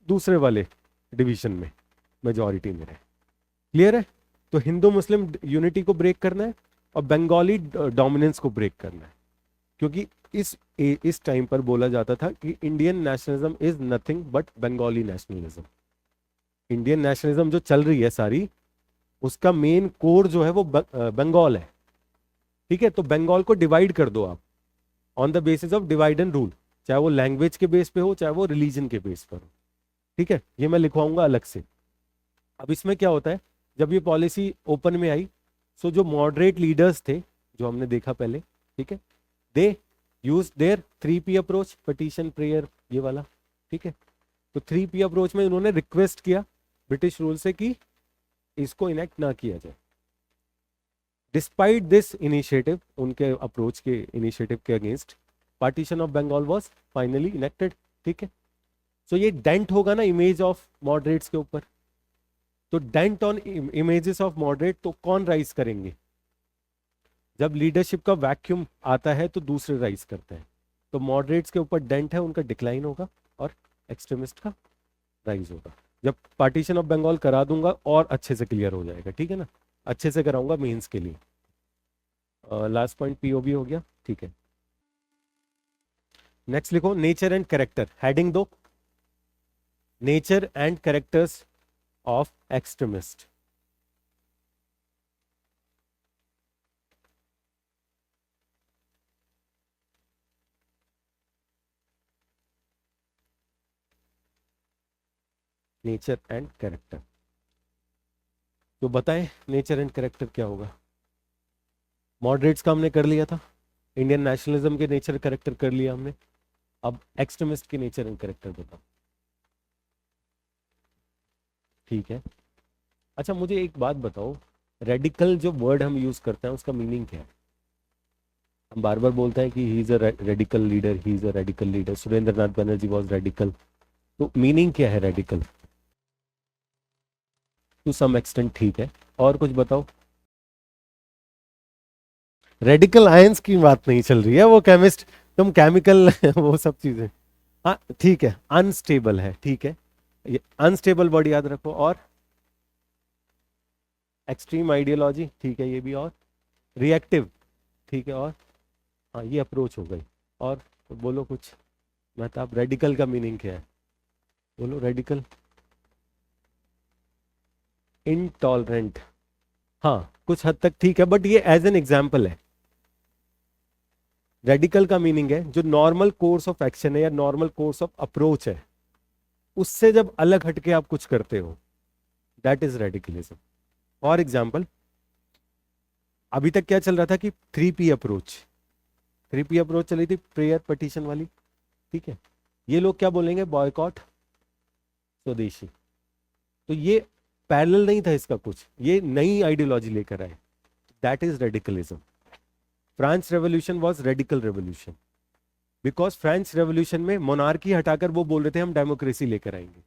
दूसरे वाले डिवीजन में मेजॉरिटी में रहे। क्लियर है? तो हिंदू मुस्लिम यूनिटी को ब्रेक करना है और बंगाली डोमिनेंस को ब्रेक करना है, क्योंकि इस टाइम पर बोला जाता था कि Indian nationalism is nothing but Bengali nationalism. Indian nationalism जो चल रही है सारी, उसका मेन कोर जो है वो बंगाल है। ठीक है, तो बंगाल को डिवाइड कर दो आप on the basis of divide and rule, चाहे वो लैंग्वेज के बेस पे हो चाहे वो रिलीजन के बेस पर हो। ठीक है, ये मैं लिखवाऊंगा अलग से। अब इसमें क्या होता है, जब ये पॉलिसी ओपन में आई, सो जो मॉडरेट लीडर्स थे जो हमने देखा पहले, ठीक है, they use their 3P approach, petition, prayer, ये वाला। ठीक है, तो 3P अप्रोच में उन्होंने रिक्वेस्ट किया ब्रिटिश रूल से कि इसको इनेक्ट ना किया जाए। डिस्पाइट दिस इनिशिएटिव, उनके अप्रोच के इनिशिएटिव के against, partition of Bengal was finally enacted. ठीक है, सो ये डेंट होगा ना इमेज ऑफ मॉडरेट्स के ऊपर, तो dent on images of moderate तो कौन राइज करेंगे? जब लीडरशिप का वैक्यूम आता है तो दूसरे राइज करते हैं, तो मॉडरेट्स के ऊपर डेंट है, उनका डिक्लाइन होगा और एक्सट्रीमिस्ट का राइज होगा। जब पार्टीशन ऑफ बंगाल करा दूंगा और अच्छे से क्लियर हो जाएगा। ठीक है ना, अच्छे से कराऊंगा मेंस के लिए। लास्ट पॉइंट पीओबी हो गया। ठीक है, नेक्स्ट लिखो नेचर एंड कैरेक्टर, हेडिंग दो nature and characters of extremist. Nature and character, तो बताएं नेचर एंड कैरेक्टर क्या होगा? मॉडरेट्स का हमने कर लिया था, इंडियन नेशनलिज्म के नेचर कैरेक्टर कर लिया हमने, अब एक्सट्रीमिस्ट के नेचर एंड कैरेक्टर बताओ। ठीक है, अच्छा मुझे एक बात बताओ, रेडिकल जो वर्ड हम यूज करते हैं उसका मीनिंग क्या है? हम बार बार बोलते हैं कि he is a radical leader, he is a radical leader, Surendra Nath Banerjee was radical, तो मीनिंग क्या है रेडिकल? टू सम एक्सटेंट, ठीक है, और कुछ बताओ। रेडिकल आयंस की बात नहीं चल रही है, वो केमिस्ट, तुम केमिकल वो सब चीजें। हाँ ठीक है, अनस्टेबल है, ठीक है, ये अनस्टेबल वर्ड याद रखो। और एक्सट्रीम आइडियोलॉजी, ठीक है ये भी, और रिएक्टिव, ठीक है, और हाँ ये अप्रोच हो गई। और तो बोलो कुछ महताब, रेडिकल का मीनिंग क्या है? बोलो रेडिकल। इनटॉलरेंट, हाँ कुछ हद तक ठीक है, बट ये एज एन एग्जाम्पल है। रेडिकल का मीनिंग है जो नॉर्मल कोर्स ऑफ एक्शन है या नॉर्मल कोर्स ऑफ अप्रोच है, उससे जब अलग हटके आप कुछ करते हो, that is radicalism. For example, अभी तक क्या चल रहा था कि 3P अप्रोच, 3P अप्रोच चली थी, प्रेयर, पिटीशन वाली। ठीक है, ये लोग क्या बोलेंगे? बॉयकॉट, स्वदेशी। तो ये पैरेलल नहीं था इसका कुछ, ये नई आइडियोलॉजी लेकर आए, that is radicalism. France revolution was radical revolution, because French revolution में मोनार्की हटाकर वो बोल रहे थे हम डेमोक्रेसी लेकर आएंगे।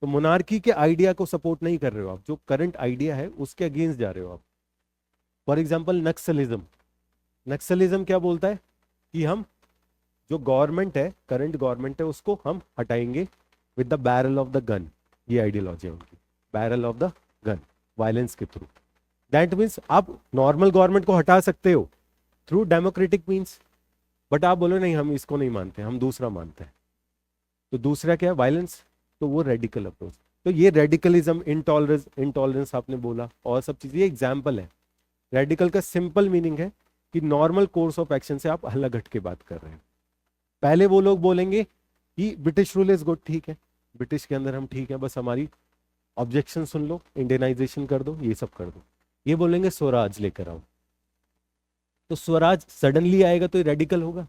तो मोनार्की के आइडिया को सपोर्ट नहीं कर रहे हो आप, जो करंट आइडिया है उसके अगेंस्ट जा रहे हो आप। फॉर एग्जाम्पल नक्सलिज्म, नक्सलिज्म क्या बोलता है कि हम जो गवर्नमेंट है, करंट गवर्नमेंट है, उसको हम हटाएंगे with the barrel of the gun. ये आइडियोलॉजी है उनकी, barrel of the gun, violence के थ्रू। दैट मीन्स आप नॉर्मल गवर्नमेंट को हटा सकते हो थ्रू डेमोक्रेटिक मीन्स, बट आप बोलो नहीं हम इसको नहीं मानते, हम दूसरा मानते हैं। तो दूसरा क्या है? वायलेंस। तो वो रेडिकल अप्रोच। तो ये रेडिकलिज्म, इंटॉलरेंस, इंटॉलरेंस आपने बोला और सब चीज, ये एग्जाम्पल है। रेडिकल का सिंपल मीनिंग है कि नॉर्मल कोर्स ऑफ एक्शन से आप अलग हट के बात कर रहे हैं। पहले वो लोग बोलेंगे कि ब्रिटिश रूल इज गुड, ठीक है, ब्रिटिश के अंदर हम ठीक है, बस हमारी ऑब्जेक्शन सुन लो, इंडियनाइजेशन कर दो, ये सब कर दो। ये बोलेंगे स्वराज लेकर आओ, तो स्वराज सडनली आएगा तो ये रेडिकल होगा।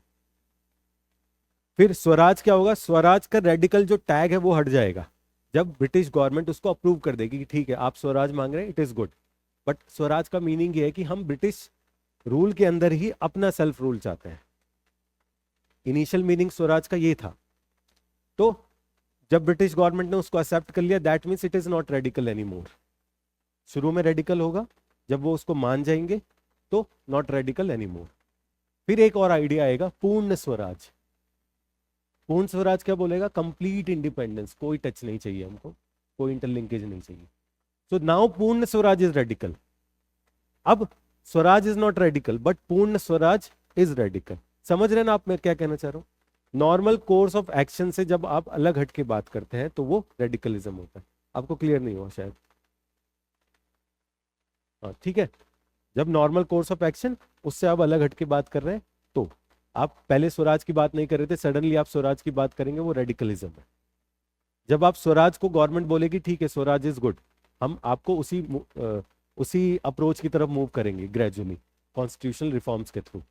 फिर स्वराज क्या होगा? स्वराज का रेडिकल जो टैग है वो हट जाएगा जब ब्रिटिश गवर्नमेंट उसको अप्रूव कर देगी कि ठीक है आप स्वराज मांग रहे हैं, it is good. But Swaraj का मीनिंग ये है कि हम ब्रिटिश रूल के अंदर ही अपना सेल्फ रूल चाहते हैं। इनिशियल मीनिंग स्वराज का ये था। तो जब ब्रिटिश गवर्नमेंट ने उसको एक्सेप्ट कर लिया, that means it is not radical any more. शुरू में रेडिकल होगा, जब वो उसको मान जाएंगे तो नॉट रेडिकल एनी मोर। फिर एक और आइडिया आएगा, पूर्ण स्वराज। पूर्ण स्वराज क्या बोलेगा? कंप्लीट इंडिपेंडेंस, कोई टच नहीं चाहिए हमको, कोई इंटरलिंकेज नहीं चाहिए। सो नाउ पूर्ण स्वराज इज रेडिकल। अब swaraj is not radical but Purna Swaraj is radical. समझ रहे हैं ना आप मैं क्या कहना चाह रहा हूं? नॉर्मल कोर्स ऑफ एक्शन से जब आप अलग हट के बात करते हैं तो वो रेडिकलिज्म होता है। आपको क्लियर नहीं हुआ शायद? हाँ ठीक है। जब नॉर्मल कोर्स ऑफ एक्शन उससे आप अलग हट के बात कर रहे हैं तो आप पहले स्वराज की बात नहीं कर रहे थे, सडनली आप स्वराज की बात करेंगे, वो रेडिकलिज्म है। जब आप स्वराज को गवर्नमेंट बोलेगी ठीक है स्वराज इज गुड, हम आपको उसी अप्रोच की तरफ मूव करेंगे ग्रेजुअली कॉन्स्टिट्यूशनल रिफॉर्म्स के through.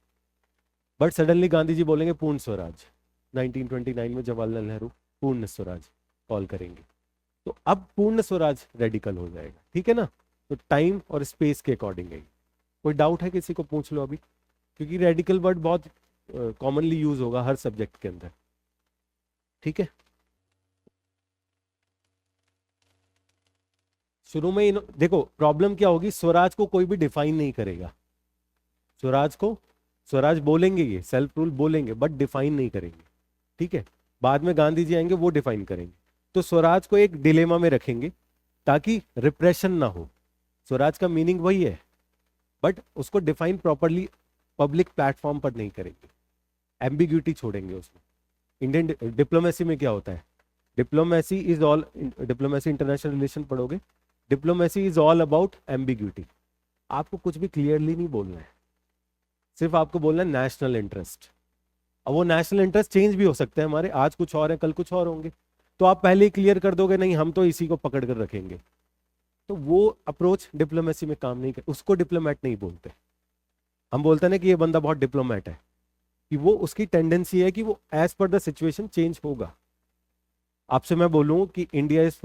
But suddenly Gandhi ji बोलेंगे पूर्ण स्वराज, 1929 में जवाहरलाल नेहरू पूर्ण स्वराज कॉल करेंगे, तो अब पूर्ण स्वराज रेडिकल हो जाएगा। ठीक है ना? तो टाइम और स्पेस के अकॉर्डिंग है। कोई डाउट है किसी को? पूछ लो अभी, क्योंकि रेडिकल वर्ड बहुत कॉमनली यूज होगा हर सब्जेक्ट के अंदर। ठीक है। शुरू में देखो प्रॉब्लम क्या होगी, स्वराज को कोई भी डिफाइन नहीं करेगा। स्वराज को स्वराज बोलेंगे, ये सेल्फ रूल बोलेंगे बट डिफाइन नहीं करेंगे। ठीक है। बाद में गांधी जी आएंगे, वो डिफाइन करेंगे। तो स्वराज को एक डिलेमा में रखेंगे ताकि रिप्रेशन ना हो। स्वराज का मीनिंग वही है बट उसको डिफाइन प्रॉपरली पब्लिक प्लेटफॉर्म पर नहीं करेंगे, एम्बिग्यूटी छोड़ेंगे उसमें। इंडियन डिप्लोमेसी में क्या होता है? Diplomacy is all, diplomacy international relation पढ़ोगे, diplomacy is all about ambiguity. आपको कुछ भी क्लियरली नहीं बोलना है, सिर्फ आपको बोलना है नेशनल इंटरेस्ट। अब वो नेशनल इंटरेस्ट चेंज भी हो सकते हैं हमारे, आज कुछ और है कल कुछ और होंगे। तो आप पहले ही क्लियर कर दोगे नहीं हम तो इसी को पकड़ कर रखेंगे, तो वो अप्रोच डिप्लोमेसी में काम नहीं कर, उसको डिप्लोमेट नहीं बोलते। हम बोलते हैं ना कि ये बंदा बहुत डिप्लोमेट है, कि वो उसकी टेंडेंसी है कि वो as per the situation change होगा। आपसे मैं बोलूं कि India is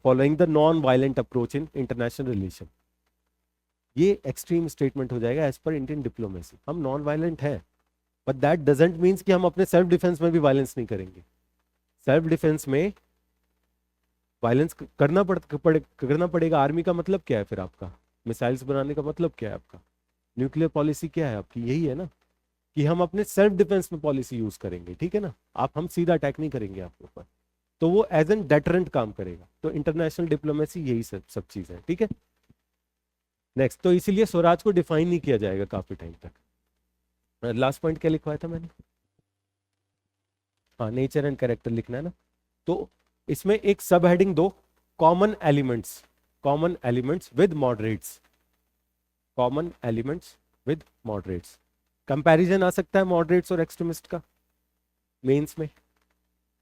following the non violent approach in international relation, ये एक्सट्रीम स्टेटमेंट हो जाएगा एज पर इंडियन डिप्लोमेसी। हम नॉन वायलेंट है बट दैट डजेंट मीन्स कि हम अपने सेल्फ डिफेंस में भी वायलेंस नहीं करेंगे। सेल्फ डिफेंस में वायलेंस करना पड़ेगा। आर्मी का मतलब क्या है फिर आपका? मिसाइल्स बनाने का मतलब क्या है आपका? न्यूक्लियर पॉलिसी क्या है आपकी? यही है ना कि हम अपने सेल्फ डिफेंस में पॉलिसी यूज करेंगे। ठीक है ना? हम सीधा अटैक नहीं करेंगे आपके ऊपर, तो वो एज एन डेटरेंट काम करेगा। तो इंटरनेशनल डिप्लोमेसी यही सब चीज है। ठीक है। नेक्स्ट, तो इसीलिए स्वराज को डिफाइन नहीं किया जाएगा काफी टाइम तक। लास्ट पॉइंट क्या लिखवाया था मैंने? हाँ, नेचर एंड कैरेक्टर लिखना है ना। तो इसमें एक सब हेडिंग दो, common elements. Common elements with moderates. Common elements with moderates. Comparison आ सकता है मॉडरेट्स और एक्सट्रीमिस्ट का मेंस में।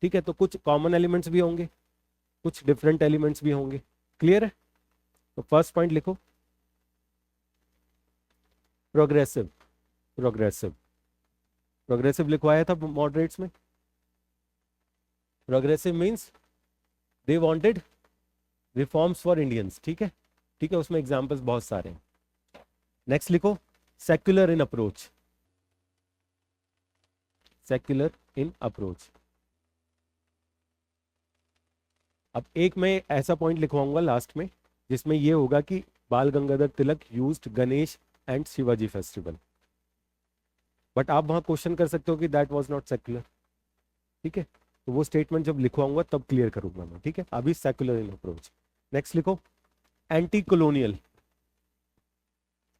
ठीक है, तो कुछ कॉमन एलिमेंट्स भी होंगे, कुछ डिफरेंट एलिमेंट्स भी होंगे। क्लियर है? तो फर्स्ट पॉइंट लिखो, प्रोग्रेसिव। प्रोग्रेसिव, प्रोग्रेसिव लिखवाया था मॉडरेट्स में। Progressive means they wanted reforms for Indians. ठीक है, ठीक है, उसमें एग्जांपल्स बहुत सारे हैं। नेक्स्ट लिखो, secular in approach. Secular in approach. अब एक मैं ऐसा पॉइंट लिखवाऊंगा लास्ट में जिसमें ये होगा कि Bal Gangadhar Tilak used Ganesh and Shivaji festival, but आप वहां क्वेश्चन कर सकते हो कि दैट वाज नॉट सेक्युलर। ठीक है, तो वो स्टेटमेंट जब लिखवाऊंगा तब क्लियर करूंगा मैं। ठीक है, अभी सेक्युलर इन अप्रोच। नेक्स्ट लिखो, एंटी कॉलोनियल।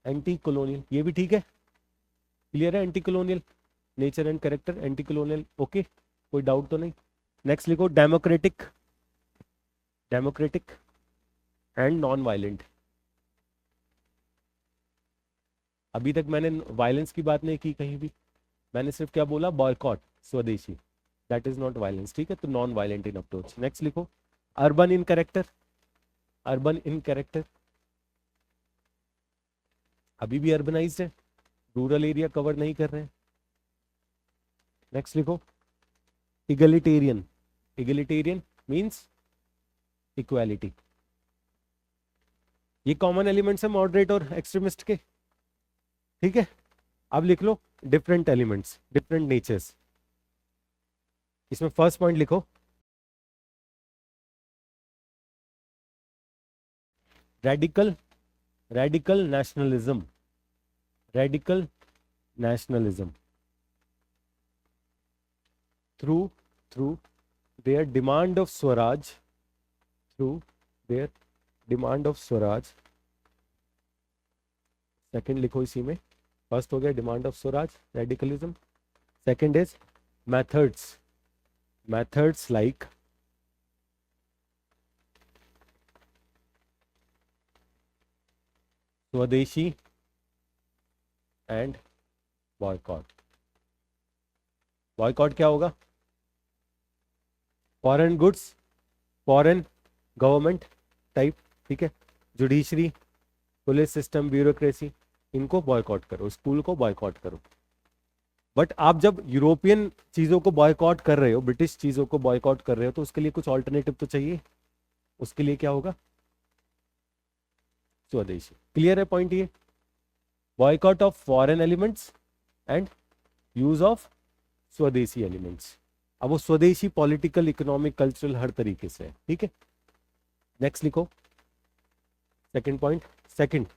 एंटी कॉलोनियल, ये भी ठीक है, क्लियर है? Anti colonial, nature and character, anti colonial, okay, कोई डाउट तो नहीं? नेक्स्ट लिखो, democratic. Democratic and non violent. अभी तक मैंने वायलेंस की बात नहीं की कहीं भी, मैंने सिर्फ क्या बोला? बॉयकॉट, स्वदेशी, दैट इज नॉट वायलेंस। ठीक है, तो non violent in approach. Next लिखो, urban in character. Urban in character, अभी भी अर्बनाइज्ड है, रूरल एरिया कवर नहीं कर रहे हैं। नेक्स्ट लिखो, इगलिटेरियन। इगलिटेरियन मींस इक्वालिटी। ये कॉमन एलिमेंट्स है मॉडरेट और एक्सट्रीमिस्ट के। ठीक है, अब लिख लो डिफरेंट एलिमेंट्स, डिफरेंट नेचर्स। इसमें फर्स्ट पॉइंट लिखो, radical radical nationalism, radical nationalism through their demand of Swaraj, through their demand of Swaraj. Second लिखो इसी में, फर्स्ट हो गया demand of Swaraj, radicalism. Second is methods like स्वदेशी एंड बॉयकॉट. बॉयकॉट क्या होगा? Foreign goods, foreign government type, ठीक है, जुडिशरी, पुलिस सिस्टम, ब्यूरोक्रेसी, इनको बॉयकॉट करो, स्कूल को बॉयकॉट करो. बट आप जब यूरोपियन चीज़ों को बॉयकॉट कर रहे हो, ब्रिटिश चीज़ों को बॉयकॉट कर रहे हो, तो उसके लिए कुछ ऑल्टरनेटिव तो चाहिए. उसके लिए क्या होगा? स्वदेशी. क्लियर है पॉइंट ये? Boycott of foreign elements and use of स्वदेशी एलिमेंट्स. अब वो स्वदेशी पॉलिटिकल, इकोनॉमिक, कल्चरल, हर तरीके से है. ठीक है, नेक्स्ट लिखो सेकंड पॉइंट. सेकंड,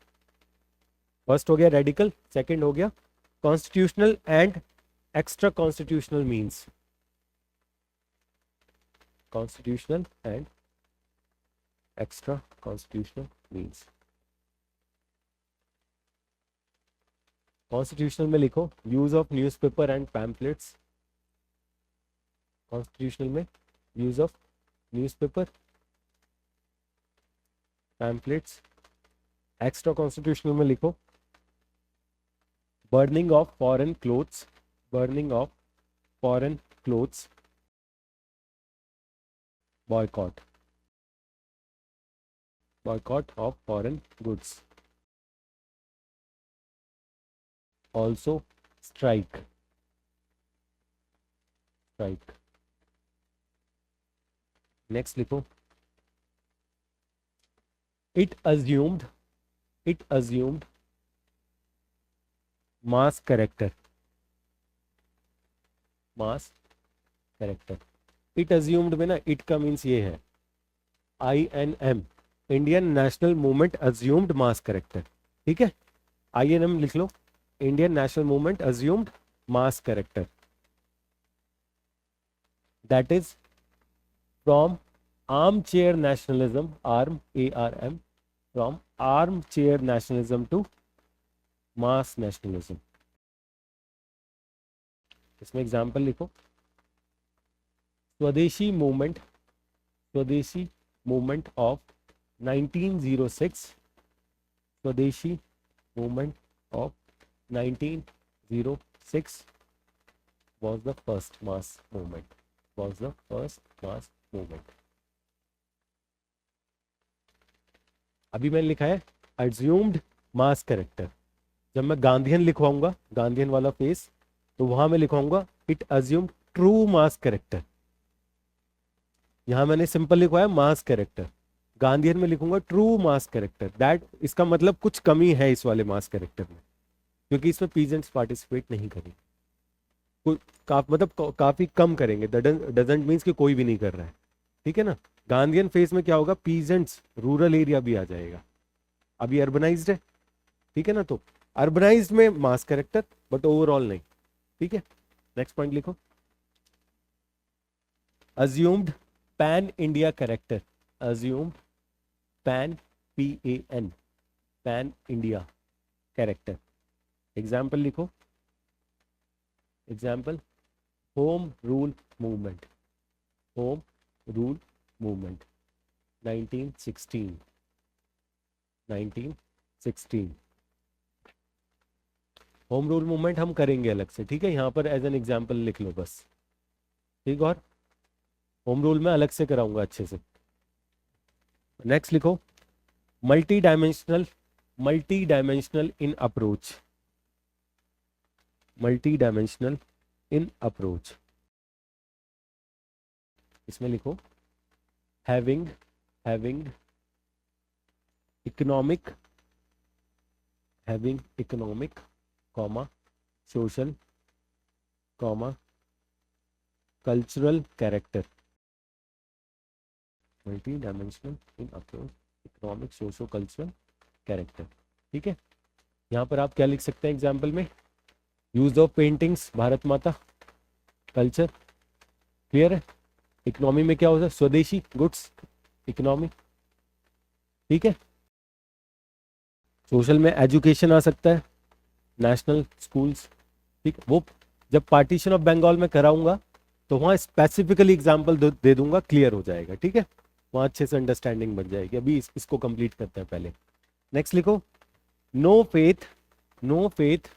फर्स्ट हो गया रेडिकल, सेकंड हो गया constitutional and extra constitutional means. Constitutional and extra constitutional means. Constitutional में लिखो use of newspaper and pamphlets. Constitutional में use of newspaper, pamphlets. Extra constitutional में लिखो burning of foreign clothes, burning of foreign clothes, boycott, boycott of foreign goods. Also strike. Next लिखो it assumed mass character. it assumed में ना it का means ये है INM, Indian national movement assumed mass character. ठीक है, INM लिख लो, Indian national movement assumed mass character. That is from arm chair nationalism, ARM, from arm chair nationalism to mass nationalism. इसमें एग्जाम्पल लिखो swadeshi movement of 1906, swadeshi movement of 1906 was the first mass movement. अभी मैंने लिखा है assumed mass character. जब मैं Gandhian लिखवाऊंगा, Gandhian वाला face, तो वहां मैं लिखवाऊंगा it assumed true mass character. यहां मैंने सिंपल लिखवाया मास कैरेक्टर, गांधीयन में लिखूंगा ट्रू मास कैरेक्टर. दैट इसका मतलब कुछ कमी है इस वाले मास कैरेक्टर में, क्योंकि इसमें पीजेंट्स पार्टिसिपेट नहीं करेंगे, मतलब काफी कम करेंगे. डजंट मीन्स कि कोई भी नहीं कर रहा है. ठीक है ना, गांधीयन फेज में क्या होगा, पीजेंट्स, रूरल एरिया भी आ जाएगा. अभी अर्बनाइज्ड है, ठीक है ना, तो अर्बनाइज्ड में मास कैरेक्टर बट ओवरऑल नहीं. ठीक है, नेक्स्ट पॉइंट लिखो assumed pan India character. Assumed pan, PAN, pan India character. Example लिखो, example home rule movement, 1916. Home rule movement हम करेंगे अलग से. ठीक है, यहाँ पर एज एन एग्जाम्पल लिख लो बस. ठीक, और होम रूल में अलग से कराऊंगा अच्छे से. नेक्स्ट लिखो मल्टी डायमेंशनल इन अप्रोच. इसमें लिखो having economic, comma social, comma cultural character. Multi dimensional in approach economic, socio cultural character. ठीक है, यहाँ पर आप क्या लिख सकते हैं एग्जाम्पल में, यूज ऑफ पेंटिंग्स, भारत माता, कल्चर, क्लियर है। इकोनॉमी में क्या होता है, स्वदेशी गुड्स, इकोनॉमी। ठीक है, सोशल में एजुकेशन आ सकता है, नेशनल स्कूल्स। ठीक, वो जब पार्टीशन ऑफ बंगाल में कराऊंगा तो वहाँ स्पेसिफिकली एग्जाम्पल दे दूंगा, क्लियर हो जाएगा। ठीक है, वहाँ अच्छे से अंडरस्टैंडिंग बन जाएगी। अभी इसको कंप्लीट करते हैं पहले। नेक्स्ट लिखो, no faith, no faith,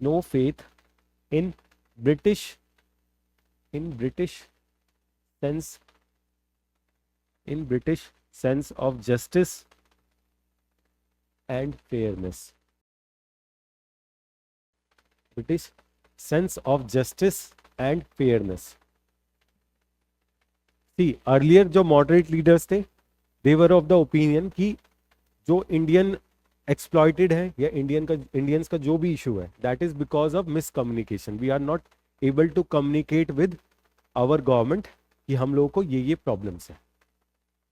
no faith in British, in British sense, in British sense of justice and fairness. British sense of justice and fairness. See, earlier जो moderate leaders थे, they were of the opinion कि जो Indian exploited है या Indians का जो भी issue है, that is because of miscommunication. We are not able to communicate with our government कि हम लोगों को ये प्रॉब्लम्स है।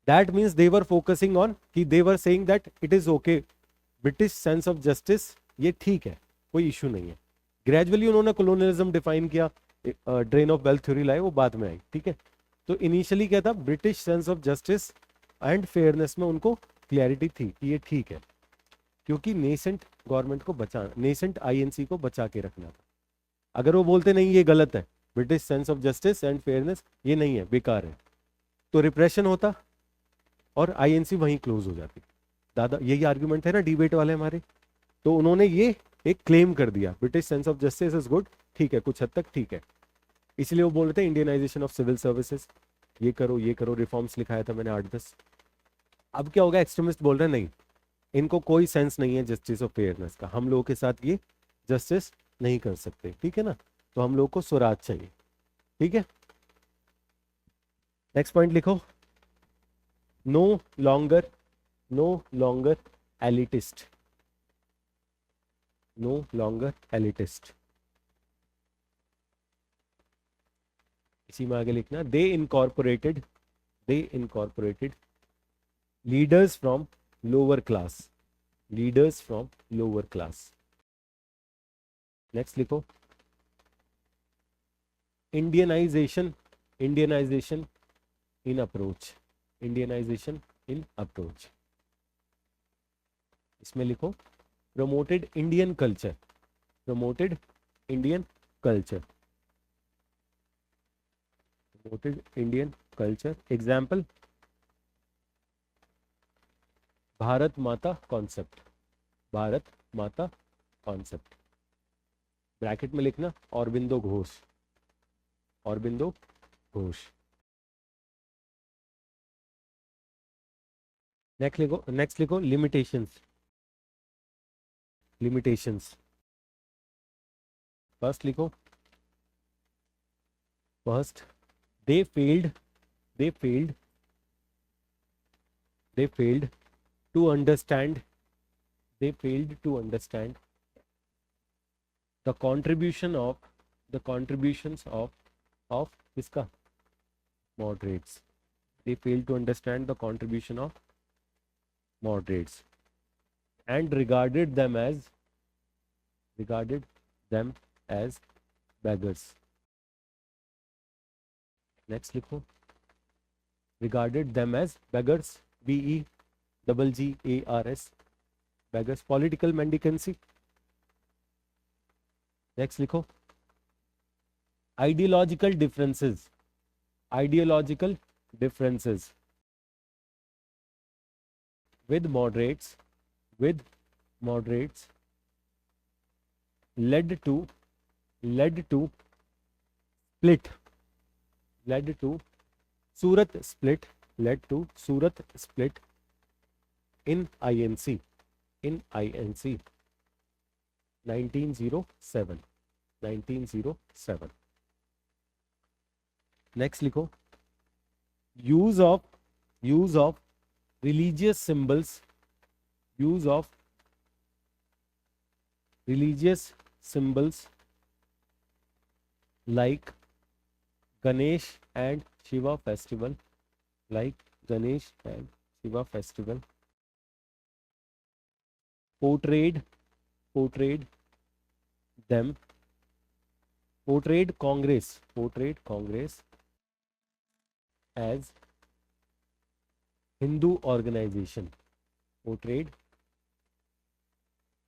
That means they were focusing on कि they were saying that it is okay, British sense of justice ये ठीक है, कोई इशू नहीं है। ग्रेजुअली उन्होंने कॉलोनियलिज्म डिफाइन किया, ड्रेन ऑफ वेल्थ थ्योरी लाई, वो बाद में आई। ठीक है, तो इनिशियली क्या था, British sense of justice and fairness में उनको क्लैरिटी थी कि ये ठीक है, क्योंकि नेसेंट गवर्नमेंट को बचा, नेसेंट आईएनसी को बचा के रखना था। अगर वो बोलते नहीं ये गलत है, British sense of justice and fairness ये नहीं है, बेकार है, तो रिप्रेशन होता और आईएनसी वहीं क्लोज हो जाती। दादा यही आर्गुमेंट है ना डिबेट वाले हमारे, तो उन्होंने ये एक क्लेम कर दिया, British sense of justice is good, ठीक है, कुछ हद तक ठीक है। इसलिए वो बोल रहे थे इंडियनाइजेशन ऑफ सिविल सर्विसेज, ये करो, रिफॉर्म्स लिखाया था मैंने 8-10। अब क्या होगा, एक्सट्रीमिस्ट बोल रहे हैं नहीं, इनको कोई सेंस नहीं है जस्टिस और फेयरनेस का, हम लोगों के साथ ये जस्टिस नहीं कर सकते। ठीक है ना, तो हम लोग को स्वराज चाहिए। ठीक है, नेक्स्ट पॉइंट लिखो, no longer, no longer elitist, no longer elitist। इसी में आगे लिखना, they incorporated leaders from lower class, leaders from lower class। Next लिखो, Indianisation, Indianisation in approach, Indianisation in approach. इसमें लिखो, promoted Indian culture, promoted Indian culture, promoted Indian culture. Example, Bharat Mata concept, Bharat Mata concept. Bracket में लिखना Aurobindo Ghosh, Aurobindo Ghosh. Next लिखो limitations, limitations. First लिखो, first they failed, they failed, they failed to understand, they failed to understand the contribution of, the contributions of किसका, moderates, they failed to understand the contribution of moderates and regarded them as beggars। Next लिखो, regarded them as beggars, BEGGARS, beggars, political mendicancy। Next लिखो, ideological differences, ideological differences with moderates, with moderates led to split, led to Surat split, led to Surat split in INC, in INC 1907, 1907। Next लिखो, use of religious symbols, use of religious symbols like Ganesh and Shiva festival, like Ganesh and Shiva festival portrayed portrayed them portrayed Congress as Hindu organization, portrayed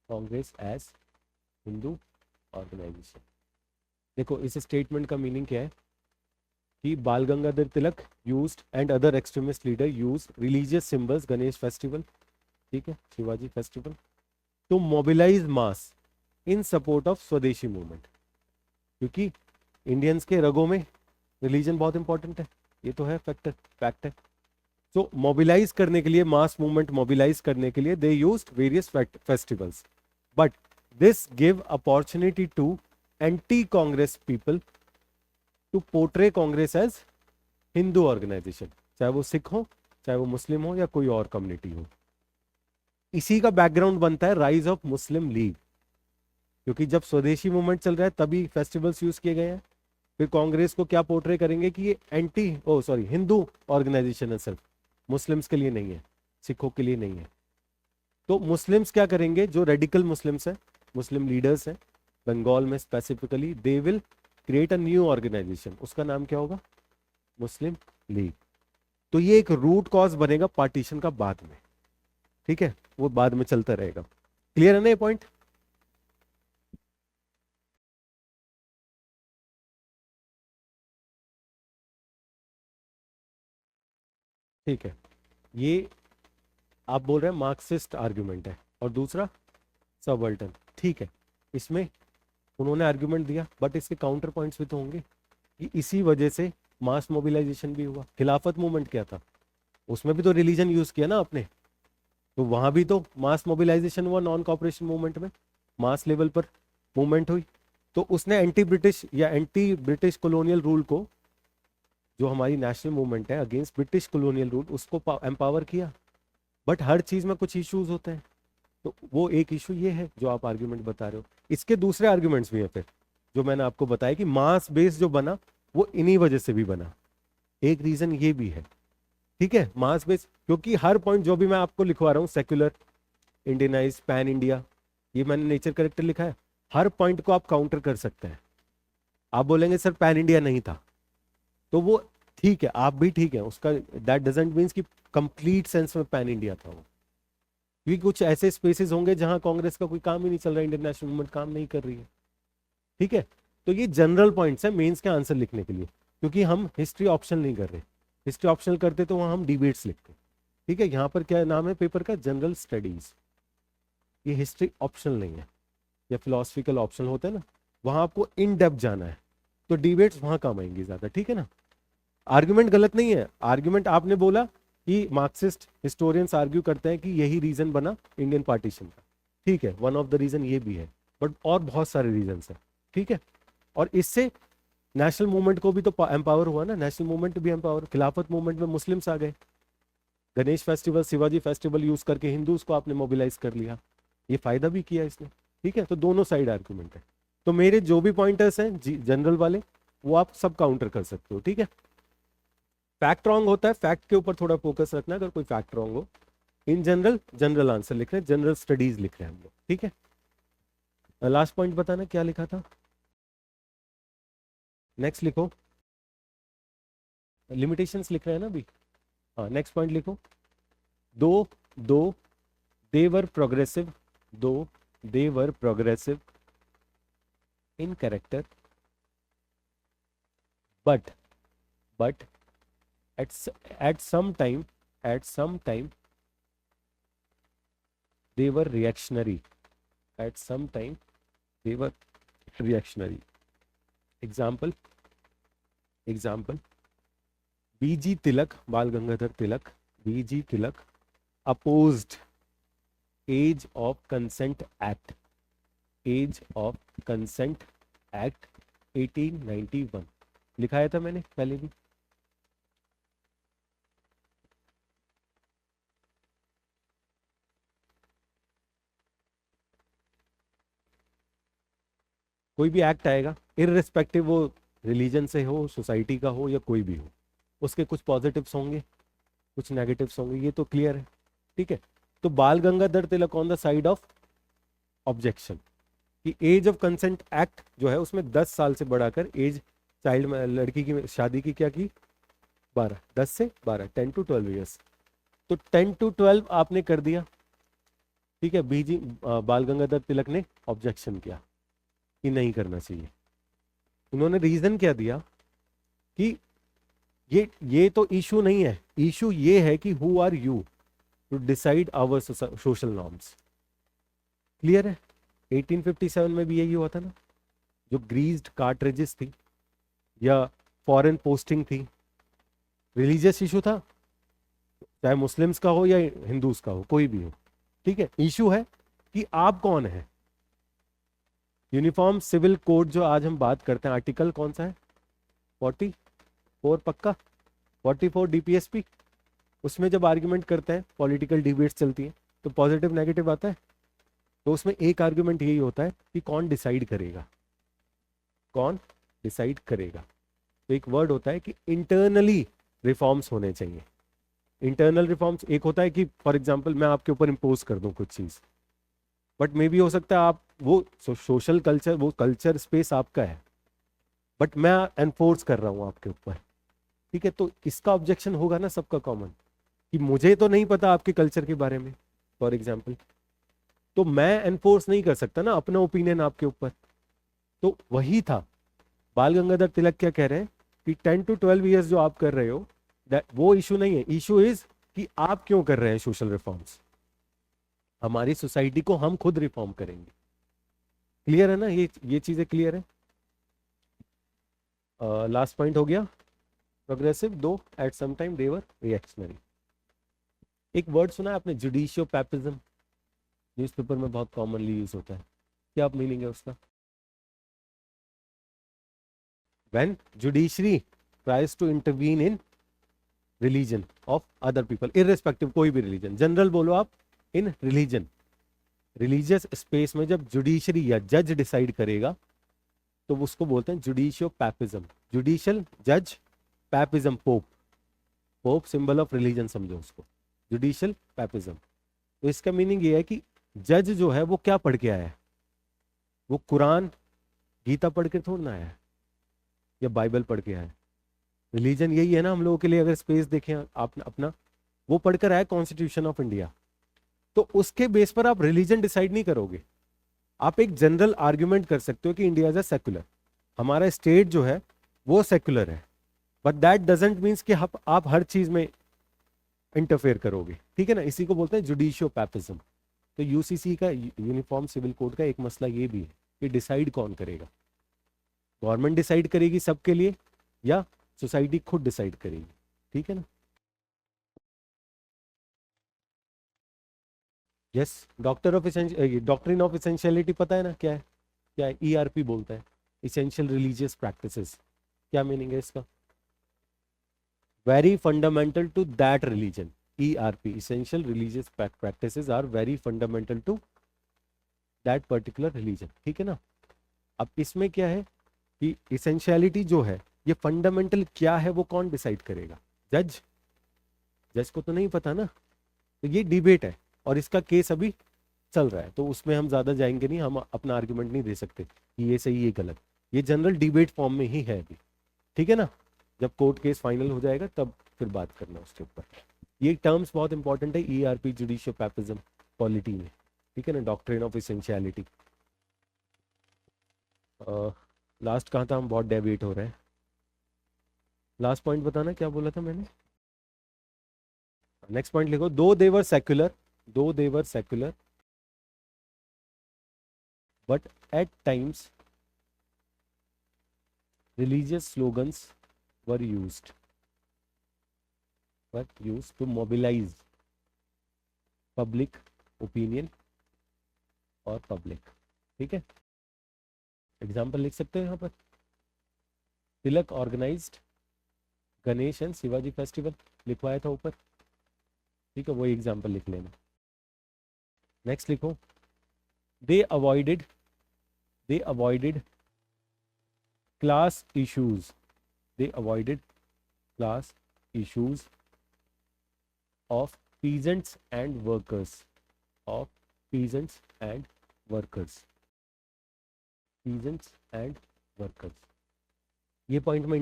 Congress as Hindu organization. देखो इस statement का meaning क्या है कि Bal Gangadhar Tilak used and other extremist leader use religious symbols, Ganesh festival, ठीक है, Shivaji festival, to mobilise mass in support of swadeshi movement. क्योंकि Indians के रगों में रिलीजन बहुत इंपॉर्टेंट है, ये तो है फैक्ट है. तो मोबिलाइज करने के लिए, मास मूवमेंट मोबिलाइज करने के लिए they used various festivals, but this give opportunity to anti Congress people to portray Congress as Hindu organization, चाहे वो सिख हो, चाहे वो मुस्लिम हो, या कोई और कम्युनिटी हो. इसी का बैकग्राउंड बनता है राइज ऑफ मुस्लिम लीग, क्योंकि जब स्वदेशी मूवमेंट चल रहा है तभी फेस्टिवल्स यूज किए गए हैं. फिर कांग्रेस को क्या पोर्ट्रे करेंगे कि ये हिंदू ऑर्गेनाइजेशन है, सिर्फ मुस्लिम्स के लिए नहीं है, सिखों के लिए नहीं है. तो मुस्लिम्स क्या करेंगे, जो रेडिकल मुस्लिम्स हैं, मुस्लिम लीडर्स हैं बंगाल में specifically, they will create a new organization. उसका नाम क्या होगा, मुस्लिम लीग. तो ये एक रूट कॉज बनेगा पार्टीशन का बाद में, ठीक है, वो बाद में चलता रहेगा. क्लियर है ना ये पॉइंट? ठीक है, ये आप बोल रहे हैं मार्क्सिस्ट आर्ग्यूमेंट है, और दूसरा सबवर्टन, ठीक है. इसमें उन्होंने आर्ग्यूमेंट दिया, बट इसके काउंटर पॉइंट्स भी तो होंगे कि इसी वजह से मास मोबिलाइजेशन भी हुआ. खिलाफत मूवमेंट क्या था, उसमें भी तो रिलीजन यूज किया ना आपने, तो वहां भी तो मास मोबिलाइजेशन हुआ, नॉन कॉपरेशन मूवमेंट में मास लेवल पर मूवमेंट हुई. तो उसने एंटी ब्रिटिश या एंटी ब्रिटिश कॉलोनियल रूल को, जो हमारी नेशनल मूवमेंट है अगेंस्ट ब्रिटिश कॉलोनियल रूल, उसको एम्पावर किया. बट हर चीज में कुछ इश्यूज होते हैं, तो वो एक इशू ये है जो आप आर्ग्यूमेंट बता रहे हो. इसके दूसरे आर्ग्यूमेंट्स भी हैं फिर, जो मैंने आपको बताया कि मास बेस जो बना वो इन्हीं वजह से भी बना. एक रीजन ये भी है, ठीक है, मास बेस, क्योंकि हर पॉइंट जो भी मैं आपको लिखवा रहा हूँ, सेक्युलर, इंडियनाइज, पैन इंडिया, ये मैंने नेचर करेक्टर लिखा है, हर पॉइंट को आप काउंटर कर सकते हैं. आप बोलेंगे सर पैन इंडिया नहीं था, तो वो ठीक है, आप भी ठीक है, उसका दैट डजंट मीन्स कि कंप्लीट सेंस में पैन इंडिया था वो. क्योंकि कुछ ऐसे स्पेसेस होंगे जहां कांग्रेस का कोई काम ही नहीं चल रहा है, इंडियन नेशनल मूवमेंट काम नहीं कर रही है, ठीक है. तो ये जनरल पॉइंट्स है मेंस के आंसर लिखने के लिए, क्योंकि हम हिस्ट्री ऑप्शनल नहीं कर रहे. हिस्ट्री ऑप्शनल करते तो वहां हम डिबेट्स लिखते, ठीक है. यहाँ पर क्या नाम है पेपर का, जनरल स्टडीज. ये हिस्ट्री ऑप्शनल नहीं है, या फिलोसफिकल ऑप्शनल होता है ना, वहां आपको इन डेप्थ जाना है, तो डिबेट्स वहां काम आएंगी ज्यादा, ठीक है ना. आर्ग्यूमेंट गलत नहीं है, आर्ग्यूमेंट आपने बोला कि मार्क्सिस्ट हिस्टोरियंस आर्ग्यू करते हैं कि यही रीजन बना इंडियन पार्टीशन का, ठीक है, वन ऑफ द रीजन ये भी है, बट और बहुत सारे रीजन है, ठीक है. और इससे नेशनल मूवमेंट को भी तो एम्पावर हुआ ना, नेशनल मूवमेंट भी एम्पावर. खिलाफत मूवमेंट में मुस्लिम्स आ गए, Ganesh festival, Shivaji festival use करके हिंदूज को आपने मोबिलाइज कर लिया, ये फायदा भी किया इसने, ठीक है. तो दोनों साइड आर्ग्यूमेंट है. तो मेरे जो भी पॉइंटर्स हैं जनरल वाले, वो आप सब काउंटर कर सकते हो, ठीक है. फैक्ट रॉन्ग होता है, फैक्ट के ऊपर थोड़ा फोकस रखना, अगर कोई फैक्ट रॉन्ग हो. इन जनरल जनरल आंसर लिख रहे हैं, जनरल स्टडीज लिख रहे हैं हम लोग, ठीक है. लास्ट पॉइंट बताना क्या लिखा था, नेक्स्ट लिखो. लिमिटेशंस लिख रहे हैं ना अभी, हाँ, नेक्स्ट पॉइंट लिखो. दो दो they were progressive, though they were progressive in character, but at some time they were reactionary, at some time they were reactionary. Example BG Tilak, Bal Gangadhar Tilak, BG Tilak opposed Age of Consent Act, Age of Consent Act 1891. लिखाया था मैंने पहले भी. कोई भी act आएगा, irrespective वो religion से हो, सोसाइटी का हो, या कोई भी हो, उसके कुछ पॉजिटिव्स होंगे, कुछ नेगेटिव्स होंगे, ये तो क्लियर है, ठीक है। तो Bal Gangadhar Tilak on the side of objection कि एज ऑफ कंसेंट एक्ट जो है उसमें 10 साल से बढ़ाकर एज चाइल्ड में लड़की की शादी की क्या की, 12, 10 से 12, 10 to 12 ईयर्स। तो 10 to 12 आपने कर दिया, ठीक है। बीजी बाल गंगाधर तिलक ने ऑब्जेक्शन किया कि नहीं करना चाहिए। उन्होंने रीजन क्या दिया कि ये तो इशू नहीं है, इशू ये है कि who are you to decide our social norms. Clear है। 1857 में भी यही हुआ था ना, जो ग्रीज्ड कार्ट्रिजेस थी या फॉरेन पोस्टिंग थी, रिलीजियस इशू था, चाहे मुस्लिम्स का हो या हिंदूज का हो, कोई भी हो, ठीक है। इशू है कि आप कौन है। यूनिफॉर्म सिविल कोड जो आज हम बात करते हैं, आर्टिकल कौन सा है, 44 पक्का, 44 डीपीएसपी। उसमें जब आर्ग्यूमेंट करते हैं, पॉलिटिकल डिबेट्स चलती हैं, तो पॉजिटिव नेगेटिव आता है। तो उसमें एक आर्ग्यूमेंट यही होता है कि कौन डिसाइड करेगा, कौन डिसाइड करेगा। तो एक वर्ड होता है कि इंटरनली रिफॉर्म्स होने चाहिए। इंटरनल रिफॉर्म्स एक होता है कि फॉर एग्जांपल मैं आपके ऊपर इम्पोज कर दूं कुछ चीज़, बट मे भी हो सकता है आप वो सोशल कल्चर, वो कल्चर स्पेस आपका है, बट मैं एनफोर्स कर रहा हूँ आपके ऊपर, ठीक है। तो इसका ऑब्जेक्शन होगा ना सबका कॉमन, कि मुझे तो नहीं पता आपके कल्चर के बारे में, फॉर एग्जाम्पल, तो मैं एनफोर्स नहीं कर सकता ना अपना ओपिनियन आपके ऊपर। तो वही था, बाल गंगाधर तिलक क्या कह रहे हैं कि 10 to 12 ईयर्स जो आप कर रहे हो, वो इशू नहीं है। इशू इज कि आप क्यों कर रहे हैं सोशल रिफॉर्म्स, हमारी सोसाइटी को हम खुद रिफॉर्म करेंगे। क्लियर है ना, ये चीजें क्लियर है। लास्ट पॉइंट हो गया, प्रोग्रेसिव। दो, at some time they were reactionary. एक वर्ड सुना है आपने, जुडिशियो पैपिज्म, न्यूज़पेपर में बहुत कॉमनली यूज होता है, क्या आप मीनिंग है उसका। When judiciary tries to intervene in religion of other people, irrespective, कोई भी रिलीजन, जनरल बोलो आप, इन रिलीजन, रिलीजियस स्पेस में जब जुडिशरी या जज डिसाइड करेगा तो उसको बोलते हैं जुडिशियो पैपिज्म। जुडिशियल जज, papism pope, pope symbol of religion समझो उसको, जुडिशियल पैपिज्म। तो इसका मीनिंग ये है कि जज जो है वो क्या पढ़ के आया है, वो कुरान गीता पढ़ के थोड़ा ना आया है, या बाइबल पढ़ के आया है। रिलीजन यही है ना हम लोगों के लिए, अगर स्पेस देखें आप अपना, वो पढ़कर आया कॉन्स्टिट्यूशन ऑफ इंडिया। तो उसके बेस पर आप रिलीजन डिसाइड नहीं करोगे। आप एक जनरल आर्ग्यूमेंट कर सकते हो कि इंडिया इज अ सेक्युलर, हमारा स्टेट जो है वो सेक्युलर है, बट दैट डजेंट मीन्स कि आप हर चीज में इंटरफेयर करोगे, ठीक है ना। इसी को बोलते हैं जुडिशियो पैपिज्म। तो यूसीसी का, यूनिफॉर्म सिविल कोड का एक मसला ये भी है कि डिसाइड कौन करेगा, गवर्नमेंट डिसाइड करेगी सबके लिए या सोसाइटी खुद डिसाइड करेगी, ठीक है ना। यस, डॉक्ट्रिन ऑफ इसेंशियलिटी पता है ना क्या है, क्या है, ईआरपी बोलता है, इसेंशियल रिलीजियस प्रैक्टिसेस। क्या मीनिंग है इसका, very fundamental to that religion. ERP, essential religious practices are very fundamental to that particular religion, ठीक है ना। अब इसमें क्या है कि इसेंशियलिटी जो है, ये फंडामेंटल क्या है वो कौन डिसाइड करेगा, जज। जज को तो नहीं पता ना, तो ये डिबेट है और इसका केस अभी चल रहा है, तो उसमें हम ज्यादा जाएंगे नहीं, हम अपना आर्ग्यूमेंट नहीं दे सकते कि ये सही ये गलत, ये जनरल डिबेट फॉर्म में ही है अभी, ठीक है ना। जब कोर्ट केस फाइनल हो जाएगा तब फिर बात करना उसके ऊपर। ये टर्म्स बहुत इंपॉर्टेंट है, ईआरपी, जुडिशियो पैपिज्म, पॉलिटी में, ठीक है ना, डॉक्ट्रिन ऑफ इसेंशियलिटी। लास्ट कहाँ था, हम बहुत डेविएट हो रहे हैं। लास्ट पॉइंट बताना क्या बोला था मैंने, नेक्स्ट पॉइंट लिखो, दो देवर सेक्युलर, दो देवर secular but at times religious slogans were used to mobilize public opinion और public, ठीक है। एग्जाम्पल लिख सकते हो यहाँ पर, Tilak organised Ganesh and Shivaji festival लिखवाया था ऊपर, ठीक है, वही एग्जाम्पल लिख लेना। नेक्स्ट लिखो, they avoided class issues, they avoided class issues of peasants and workers, of peasants and workers, peasants and workers. ये पॉइंट मैं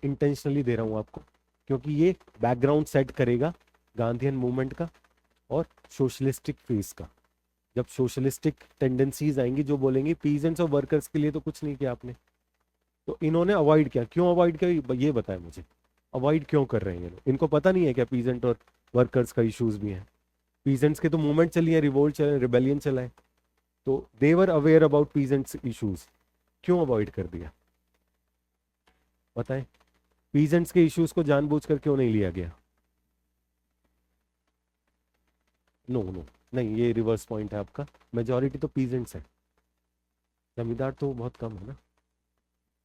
इंटेंशनली दे रहा हूँ आपको, क्योंकि ये बैकग्राउंड सेट करेगा गांधीयन मूवमेंट का और सोशलिस्टिक फेज का। जब सोशलिस्टिक टेंडेंसीज आएंगी जो बोलेंगी पीजेंट्स और वर्कर्स के लिए तो कुछ नहीं किया आपने, तो इन्होंने अवॉइड किया। क्यों अवॉइड किया ये बताया मुझे, अवॉइड क्यों कर रहे हैं ये लोग? इनको पता नहीं है क्या पीजेंट और वर्कर्स का इश्यूज भी हैं? पीजेंट्स के तो मूवमेंट चली है, रिवोल्ट चले, रिबेलियन चला है, तो देवर अवेयर अबाउट पीजेंट्स इश्यूज। क्यों अवॉइड कर दिया बताएं? पीजेंट्स के इश्यूज को जानबूझकर क्यों नहीं लिया गया? नो नो, नहीं, ये रिवर्स पॉइंट है आपका। मेजॉरिटी तो पीजेंट्स है, जमींदार तो बहुत कम है ना।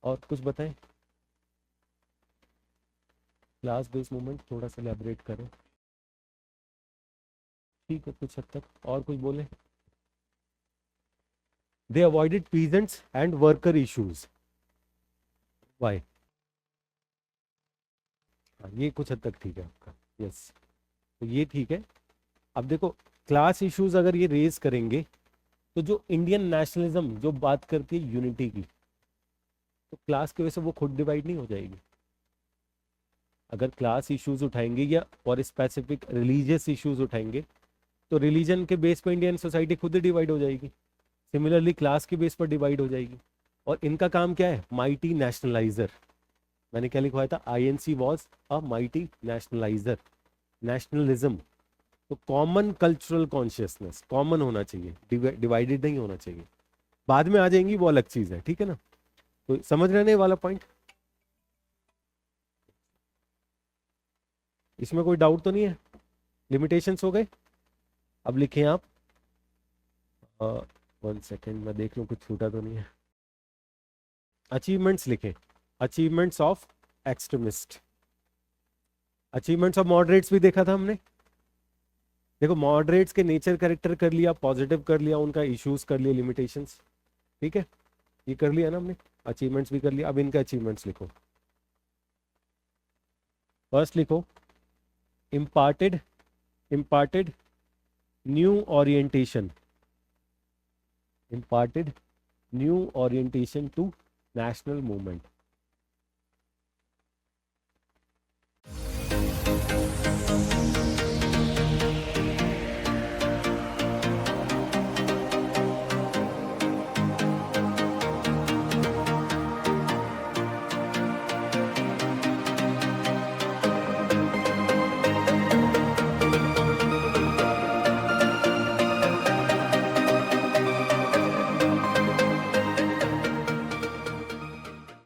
और कुछ बताएं, क्लास बेस्ड मूवमेंट थोड़ा सा एलैबोरेट करें। ठीक है, कुछ हद तक। और कुछ बोले? They avoided peasants and worker issues, why? हाँ, ये कुछ हद तक ठीक है आपका, यस, तो ये ठीक है। अब देखो, क्लास इश्यूज अगर ये रेज करेंगे तो जो इंडियन नेशनलिज्म जो बात करती है यूनिटी की, तो क्लास की वजह से वो खुद डिवाइड नहीं हो जाएगी? अगर क्लास इश्यूज उठाएंगे या और स्पेसिफिक रिलीजियस इश्यूज उठाएंगे तो रिलीजन के बेस पर इंडियन सोसाइटी खुद ही डिवाइड हो जाएगी। सिमिलरली क्लास के बेस पर डिवाइड हो जाएगी। और इनका काम क्या है? Mighty nationaliser. मैंने क्या लिखवाया था? INC was a mighty nationaliser, nationalism. तो कॉमन कल्चरल कॉन्शियसनेस कॉमन होना चाहिए, डिवाइडेड नहीं होना चाहिए। बाद में आ जाएंगी वो अलग चीज है, ठीक है ना? तो समझ रहे हैं ये वाला पॉइंट? इसमें कोई डाउट तो नहीं है? लिमिटेशंस हो गए? अब लिखें आप, 1 सेकेंड मैं देख लूं कुछ छूटा तो नहीं है। अचीवमेंट्स लिखें, achievements of extremist. Achievements of moderates भी देखा था हमने। देखो, मॉडरेट्स के नेचर कैरेक्टर कर लिया, पॉजिटिव कर लिया, उनका इश्यूज कर लिए, लिमिटेशंस, ठीक है, ये कर लिया ना हमने। अचीवमेंट्स भी कर लिया, अब इनका अचीवमेंट्स लिखो। फर्स्ट लिखो, imparted, imparted new orientation, imparted new orientation to national movement।